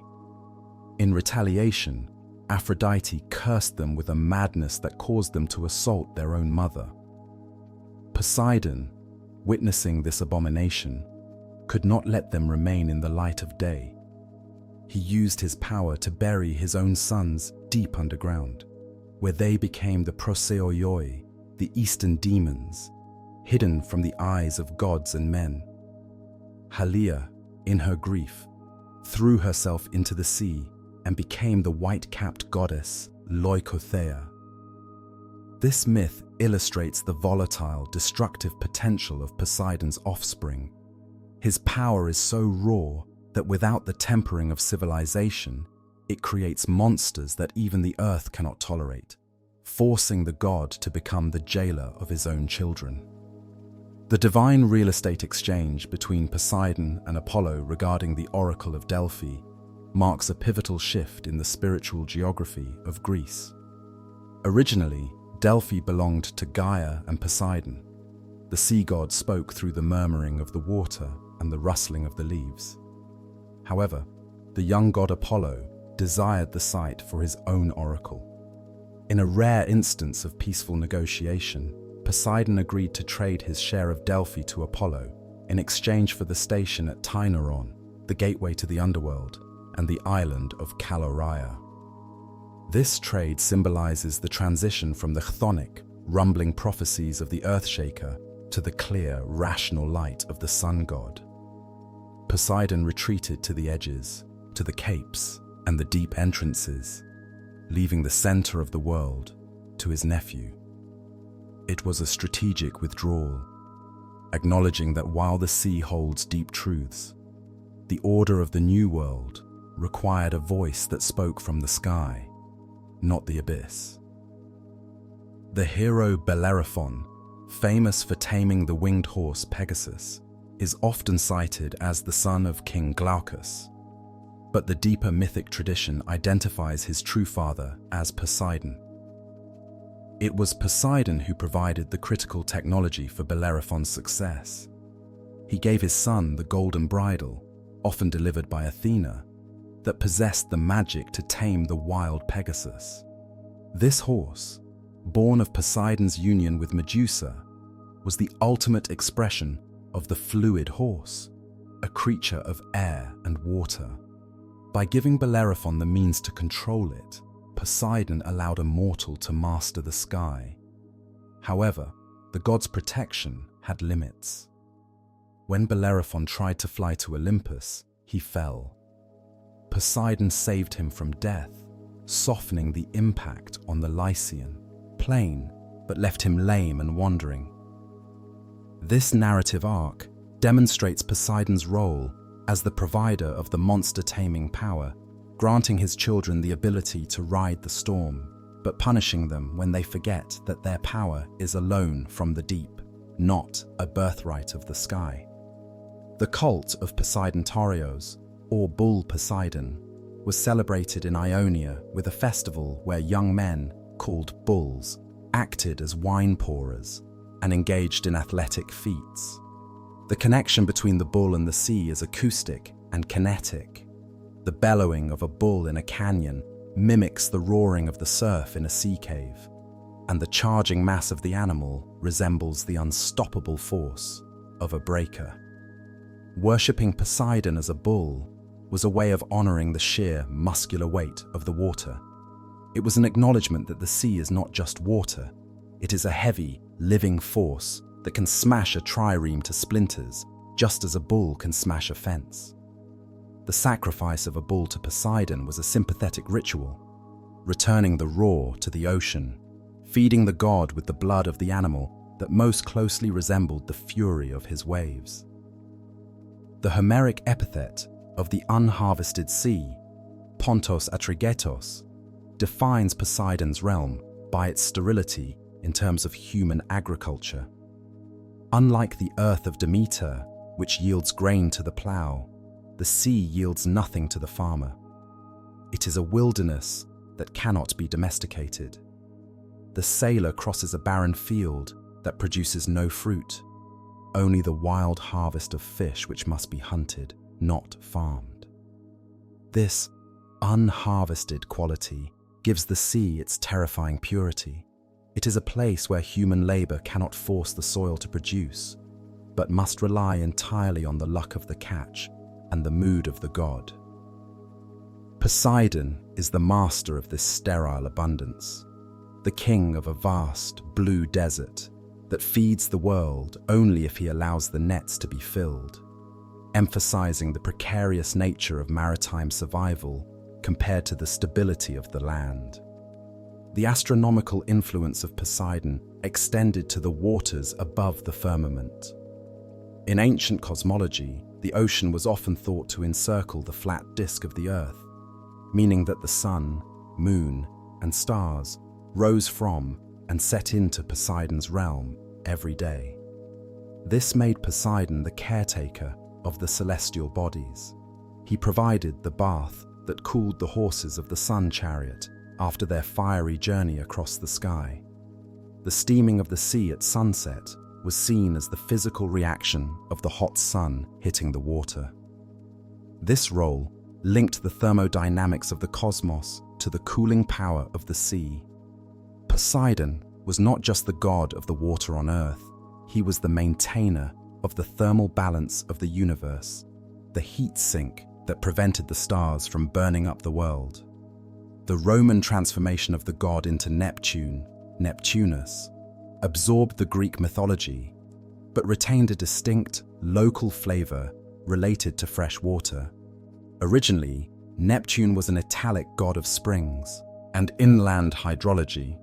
Speaker 1: In retaliation, Aphrodite cursed them with a madness that caused them to assault their own mother. Poseidon, witnessing this abomination, could not let them remain in the light of day. He used his power to bury his own sons deep underground, where they became the Proseoioi, the eastern demons, hidden from the eyes of gods and men. Halia, in her grief, threw herself into the sea and became the white-capped goddess Leucothea. This myth illustrates the volatile, destructive potential of Poseidon's offspring. His power is so raw that without the tempering of civilization, it creates monsters that even the earth cannot tolerate, forcing the god to become the jailer of his own children. The divine real estate exchange between Poseidon and Apollo regarding the Oracle of Delphi marks a pivotal shift in the spiritual geography of Greece. Originally, Delphi belonged to Gaia and Poseidon. The sea god spoke through the murmuring of the water and the rustling of the leaves. However, the young god Apollo desired the site for his own oracle. In a rare instance of peaceful negotiation, Poseidon agreed to trade his share of Delphi to Apollo in exchange for the station at Tainaron, the gateway to the underworld, and the island of Caloria. This trade symbolizes the transition from the chthonic, rumbling prophecies of the Earthshaker to the clear, rational light of the sun god. Poseidon retreated to the edges, to the capes, and the deep entrances. leaving the center of the world to his nephew. It was a strategic withdrawal, acknowledging that while the sea holds deep truths, the order of the new world required a voice that spoke from the sky, not the abyss. The hero Bellerophon, famous for taming the winged horse Pegasus, is often cited as the son of King Glaucus, but the deeper mythic tradition identifies his true father as Poseidon. It was Poseidon who provided the critical technology for Bellerophon's success. He gave his son the golden bridle, often delivered by Athena, that possessed the magic to tame the wild Pegasus. This horse, born of Poseidon's union with Medusa, was the ultimate expression of the fluid horse, a creature of air and water. By giving Bellerophon the means to control it, Poseidon allowed a mortal to master the sky. However, the god's protection had limits. When Bellerophon tried to fly to Olympus, he fell. Poseidon saved him from death, softening the impact on the Lycian plain, but left him lame and wandering. This narrative arc demonstrates Poseidon's role as the provider of the monster-taming power, granting his children the ability to ride the storm, but punishing them when they forget that their power is a loan from the deep, not a birthright of the sky. The cult of Poseidon Torios, or Bull Poseidon, was celebrated in Ionia with a festival where young men, called bulls, acted as wine pourers and engaged in athletic feats. The connection between the bull and the sea is acoustic and kinetic. The bellowing of a bull in a canyon mimics the roaring of the surf in a sea cave, and the charging mass of the animal resembles the unstoppable force of a breaker. Worshipping Poseidon as a bull was a way of honoring the sheer, muscular weight of the water. It was an acknowledgement that the sea is not just water, it is a heavy, living force that can smash a trireme to splinters, just as a bull can smash a fence. The sacrifice of a bull to Poseidon was a sympathetic ritual, returning the roar to the ocean, feeding the god with the blood of the animal that most closely resembled the fury of his waves. The Homeric epithet of the unharvested sea, Pontos Atrigetos, defines Poseidon's realm by its sterility in terms of human agriculture. Unlike the earth of Demeter, which yields grain to the plough, the sea yields nothing to the farmer. It is a wilderness that cannot be domesticated. The sailor crosses a barren field that produces no fruit, only the wild harvest of fish which must be hunted, not farmed. This unharvested quality gives the sea its terrifying purity. It is a place where human labor cannot force the soil to produce, but must rely entirely on the luck of the catch and the mood of the god. Poseidon is the master of this sterile abundance, the king of a vast blue desert that feeds the world only if he allows the nets to be filled, emphasizing the precarious nature of maritime survival compared to the stability of the land. The astronomical influence of Poseidon extended to the waters above the firmament. In ancient cosmology, the ocean was often thought to encircle the flat disk of the earth, meaning that the sun, moon, and stars rose from and set into Poseidon's realm every day. This made Poseidon the caretaker of the celestial bodies. He provided the bath that cooled the horses of the sun chariot after their fiery journey across the sky. The steaming of the sea at sunset was seen as the physical reaction of the hot sun hitting the water. This role linked the thermodynamics of the cosmos to the cooling power of the sea. Poseidon was not just the god of the water on Earth, he was the maintainer of the thermal balance of the universe, the heat sink that prevented the stars from burning up the world. The Roman transformation of the god into Neptune, Neptunus, absorbed the Greek mythology, but retained a distinct, local flavor related to fresh water. Originally, Neptune was an Italic god of springs, and inland hydrology,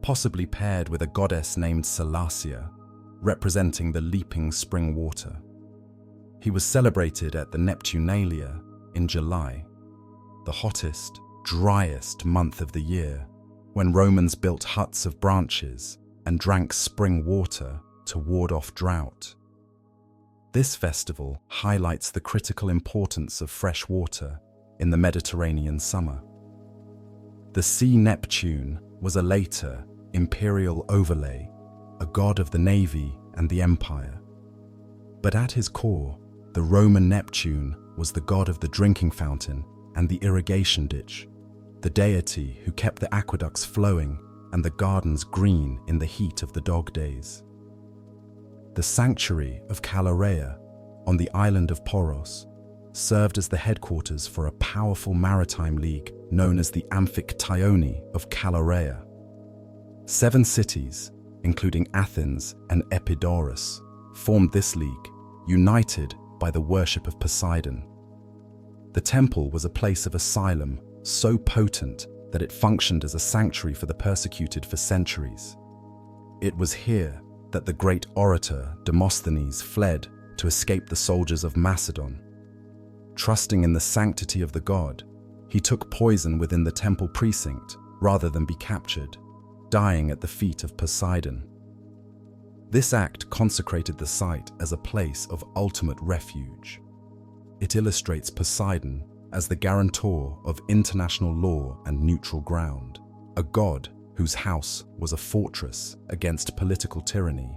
Speaker 1: possibly paired with a goddess named Salacia, representing the leaping spring water. He was celebrated at the Neptunalia in July, the hottest, driest month of the year, when Romans built huts of branches and drank spring water to ward off drought. This festival highlights the critical importance of fresh water in the Mediterranean summer. The sea Neptune was a later imperial overlay, a god of the navy and the empire. But at his core, the Roman Neptune was the god of the drinking fountain and the irrigation ditch, the deity who kept the aqueducts flowing and the gardens green in the heat of the dog days. The sanctuary of Calaureia on the island of Poros served as the headquarters for a powerful maritime league known as the Amphictyony of Calaureia. 7 cities, including Athens and Epidaurus, formed this league, united by the worship of Poseidon. The temple was a place of asylum so potent that it functioned as a sanctuary for the persecuted for centuries. It was here that the great orator Demosthenes fled to escape the soldiers of Macedon. Trusting in the sanctity of the god, he took poison within the temple precinct rather than be captured, dying at the feet of Poseidon. This act consecrated the site as a place of ultimate refuge. It illustrates Poseidon as the guarantor of international law and neutral ground, a god whose house was a fortress against political tyranny,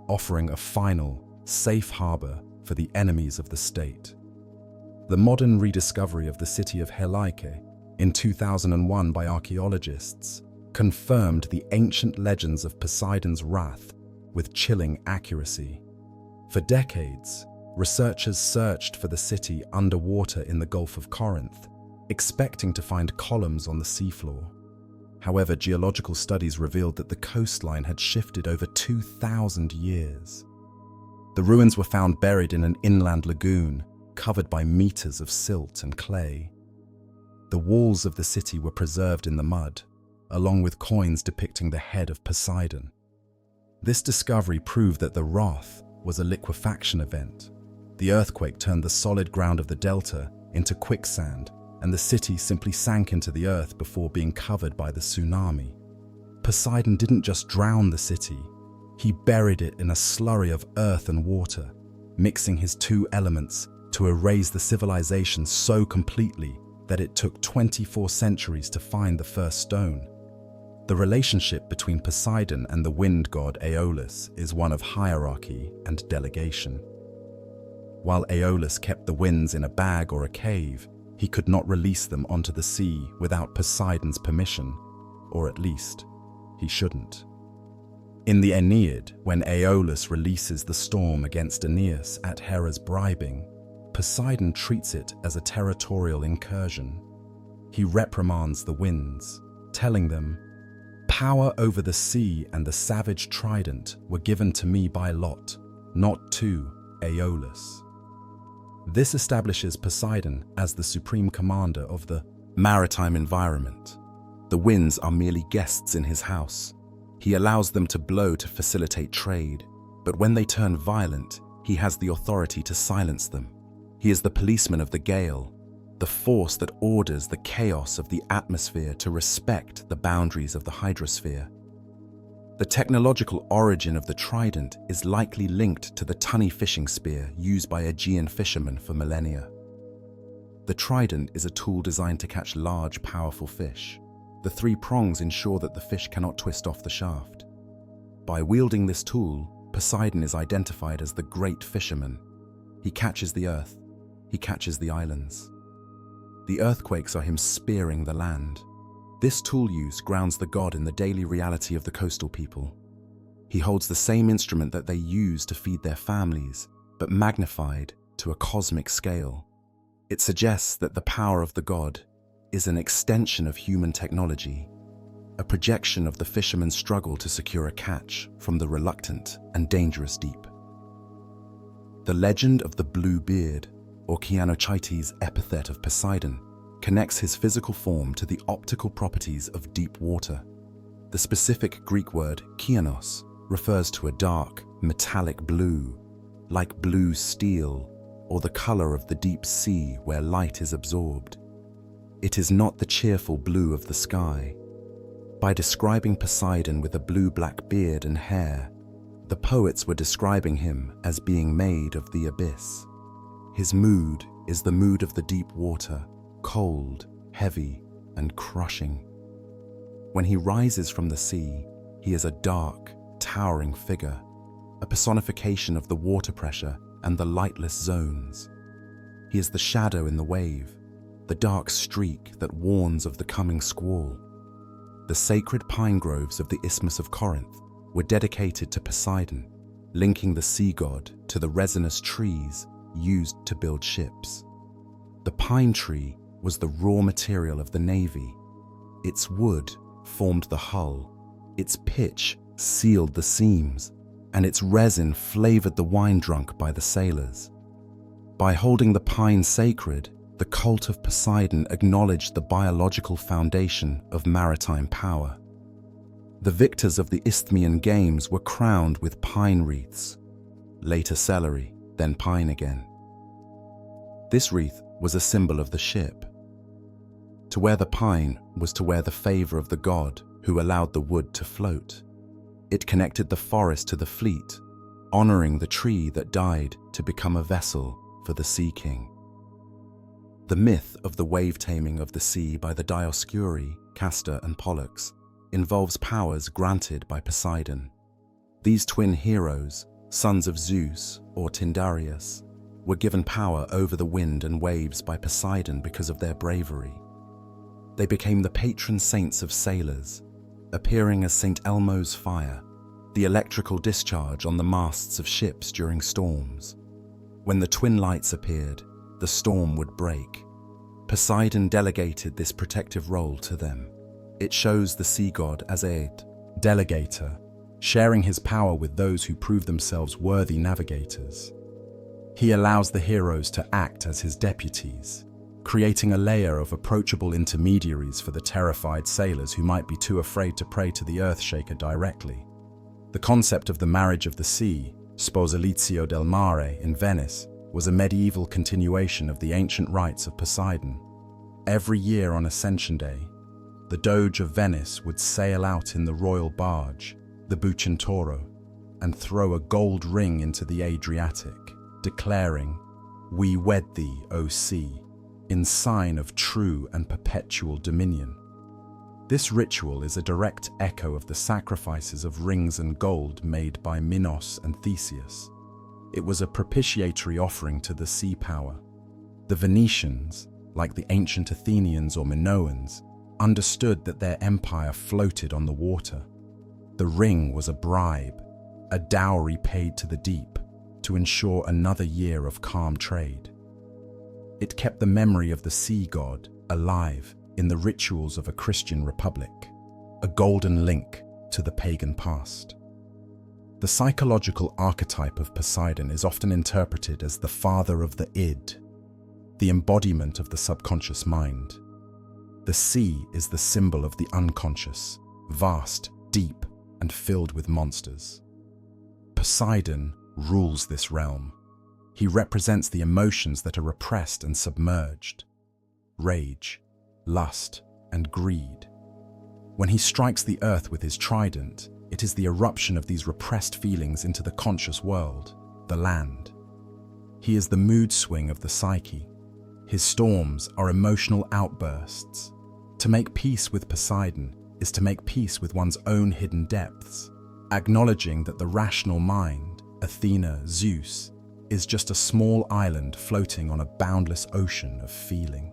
Speaker 1: offering a final, safe harbor for the enemies of the state. The modern rediscovery of the city of Helaike in 2001 by archaeologists confirmed the ancient legends of Poseidon's wrath with chilling accuracy. For decades, researchers searched for the city underwater in the Gulf of Corinth, expecting to find columns on the seafloor. However, geological studies revealed that the coastline had shifted over 2,000 years. The ruins were found buried in an inland lagoon, covered by meters of silt and clay. The walls of the city were preserved in the mud, along with coins depicting the head of Poseidon. This discovery proved that the wrath was a liquefaction event. The earthquake turned the solid ground of the delta into quicksand, and the city simply sank into the earth before being covered by the tsunami. Poseidon didn't just drown the city, he buried it in a slurry of earth and water, mixing his 2 elements to erase the civilization so completely that it took 24 centuries to find the first stone. The relationship between Poseidon and the wind god Aeolus is one of hierarchy and delegation. While Aeolus kept the winds in a bag or a cave, he could not release them onto the sea without Poseidon's permission, or at least, he shouldn't. In the Aeneid, when Aeolus releases the storm against Aeneas at Hera's bribing, Poseidon treats it as a territorial incursion. He reprimands the winds, telling them, "Power over the sea and the savage Trident were given to me by lot, not to Aeolus." This establishes Poseidon as the supreme commander of the maritime environment. The winds are merely guests in his house. He allows them to blow to facilitate trade, but when they turn violent, he has the authority to silence them. He is the policeman of the gale, the force that orders the chaos of the atmosphere to respect the boundaries of the hydrosphere. The technological origin of the trident is likely linked to the tunny fishing spear used by Aegean fishermen for millennia. The trident is a tool designed to catch large, powerful fish. The 3 prongs ensure that the fish cannot twist off the shaft. By wielding this tool, Poseidon is identified as the great fisherman. He catches the earth, he catches the islands. The earthquakes are him spearing the land. This tool use grounds the god in the daily reality of the coastal people. He holds the same instrument that they use to feed their families, but magnified to a cosmic scale. It suggests that the power of the god is an extension of human technology, a projection of the fisherman's struggle to secure a catch from the reluctant and dangerous deep. The legend of the blue beard, or Keanochites' epithet of Poseidon, connects his physical form to the optical properties of deep water. The specific Greek word kainos refers to a dark, metallic blue, like blue steel, or the color of the deep sea where light is absorbed. It is not the cheerful blue of the sky. By describing Poseidon with a blue-black beard and hair, the poets were describing him as being made of the abyss. His mood is the mood of the deep water, cold, heavy, and crushing. When he rises from the sea, he is a dark, towering figure, a personification of the water pressure and the lightless zones. He is the shadow in the wave, the dark streak that warns of the coming squall. The sacred pine groves of the Isthmus of Corinth were dedicated to Poseidon, linking the sea god to the resinous trees used to build ships. The pine tree was the raw material of the navy. Its wood formed the hull, its pitch sealed the seams, and its resin flavored the wine drunk by the sailors. By holding the pine sacred, the cult of Poseidon acknowledged the biological foundation of maritime power. The victors of the Isthmian Games were crowned with pine wreaths, later celery, then pine again. This wreath was a symbol of the ship. To wear the pine was to wear the favor of the god who allowed the wood to float. It connected the forest to the fleet, honoring the tree that died to become a vessel for the Sea King. The myth of the wave-taming of the sea by the Dioscuri, Castor and Pollux involves powers granted by Poseidon. These twin heroes, sons of Zeus or Tyndareus, were given power over the wind and waves by Poseidon because of their bravery. They became the patron saints of sailors, appearing as St. Elmo's fire, the electrical discharge on the masts of ships during storms. When the twin lights appeared, the storm would break. Poseidon delegated this protective role to them. It shows the sea god as a delegator, sharing his power with those who prove themselves worthy navigators. He allows the heroes to act as his deputies, creating a layer of approachable intermediaries for the terrified sailors who might be too afraid to pray to the Earthshaker directly. The concept of the marriage of the sea, sposalizio del mare in Venice, was a medieval continuation of the ancient rites of Poseidon. Every year on Ascension Day, the Doge of Venice would sail out in the royal barge, the Bucentoro, and throw a gold ring into the Adriatic, declaring, "We wed thee, O sea," in sign of true and perpetual dominion. This ritual is a direct echo of the sacrifices of rings and gold made by Minos and Theseus. It was a propitiatory offering to the sea power. The Venetians, like the ancient Athenians or Minoans, understood that their empire floated on the water. The ring was a bribe, a dowry paid to the deep to ensure another year of calm trade. It kept the memory of the sea god alive in the rituals of a Christian republic, a golden link to the pagan past. The psychological archetype of Poseidon is often interpreted as the father of the id, the embodiment of the subconscious mind. The sea is the symbol of the unconscious, vast, deep, and filled with monsters. Poseidon rules this realm. He represents the emotions that are repressed and submerged: rage, lust, and greed. When he strikes the earth with his trident, it is the eruption of these repressed feelings into the conscious world, the land. He is the mood swing of the psyche. His storms are emotional outbursts. To make peace with Poseidon is to make peace with one's own hidden depths, acknowledging that the rational mind, Athena, Zeus, is just a small island floating on a boundless ocean of feeling.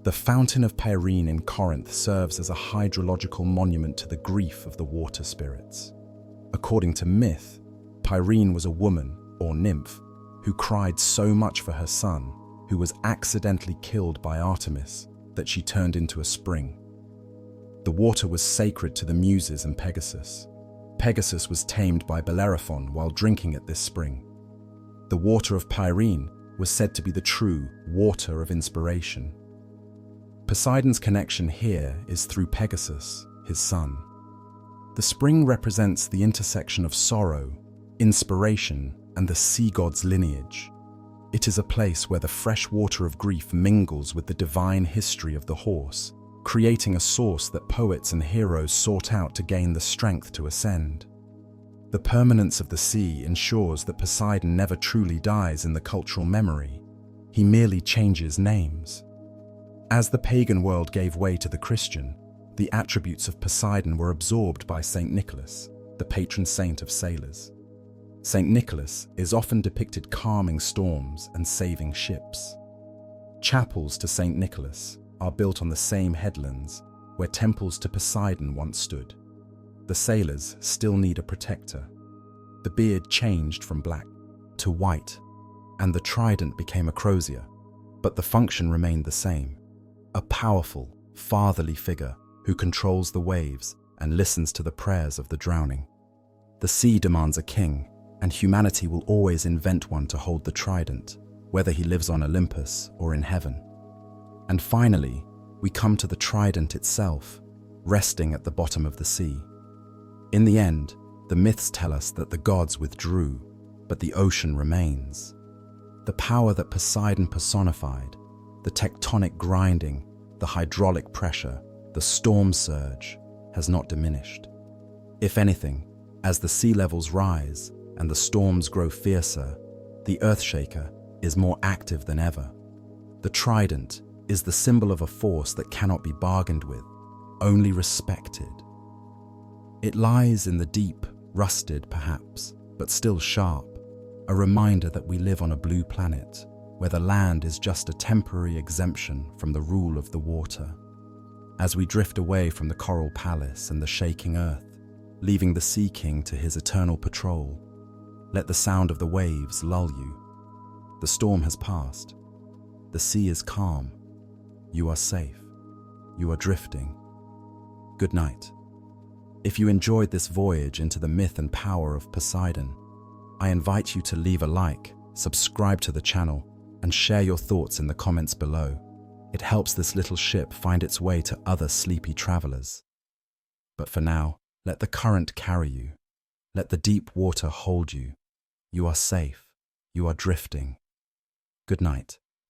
Speaker 1: The fountain of Pyrene in Corinth serves as a hydrological monument to the grief of the water spirits. According to myth, Pyrene was a woman, or nymph, who cried so much for her son, who was accidentally killed by Artemis, that she turned into a spring. The water was sacred to the Muses and Pegasus. Pegasus was tamed by Bellerophon while drinking at this spring. The water of Pyrene was said to be the true water of inspiration. Poseidon's connection here is through Pegasus, his son. The spring represents the intersection of sorrow, inspiration, and the sea god's lineage. It is a place where the fresh water of grief mingles with the divine history of the horse, creating a source that poets and heroes sought out to gain the strength to ascend. The permanence of the sea ensures that Poseidon never truly dies in the cultural memory. He merely changes names. As the pagan world gave way to the Christian, the attributes of Poseidon were absorbed by Saint Nicholas, the patron saint of sailors. Saint Nicholas is often depicted calming storms and saving ships. Chapels to Saint Nicholas are built on the same headlands where temples to Poseidon once stood. The sailors still need a protector. The beard changed from black to white, and the trident became a crozier, but the function remained the same. A powerful, fatherly figure who controls the waves and listens to the prayers of the drowning. The sea demands a king, and humanity will always invent one to hold the trident, whether he lives on Olympus or in heaven. And finally, we come to the trident itself, resting at the bottom of the sea. In the end, the myths tell us that the gods withdrew, but the ocean remains. The power that Poseidon personified, the tectonic grinding, the hydraulic pressure, the storm surge, has not diminished. If anything, as the sea levels rise and the storms grow fiercer, the Earthshaker is more active than ever. The trident is the symbol of a force that cannot be bargained with, only respected. It lies in the deep, rusted perhaps, but still sharp, a reminder that we live on a blue planet, where the land is just a temporary exemption from the rule of the water. As we drift away from the coral palace and the shaking earth, leaving the Sea King to his eternal patrol, let the sound of the waves lull you. The storm has passed. The sea is calm. You are safe. You are drifting. Good night. If you enjoyed this voyage into the myth and power of Poseidon, I invite you to leave a like, subscribe to the channel, and share your thoughts in the comments below. It helps this little ship find its way to other sleepy travelers. But for now, let the current carry you. Let the deep water hold you. You are safe. You are drifting. Good night.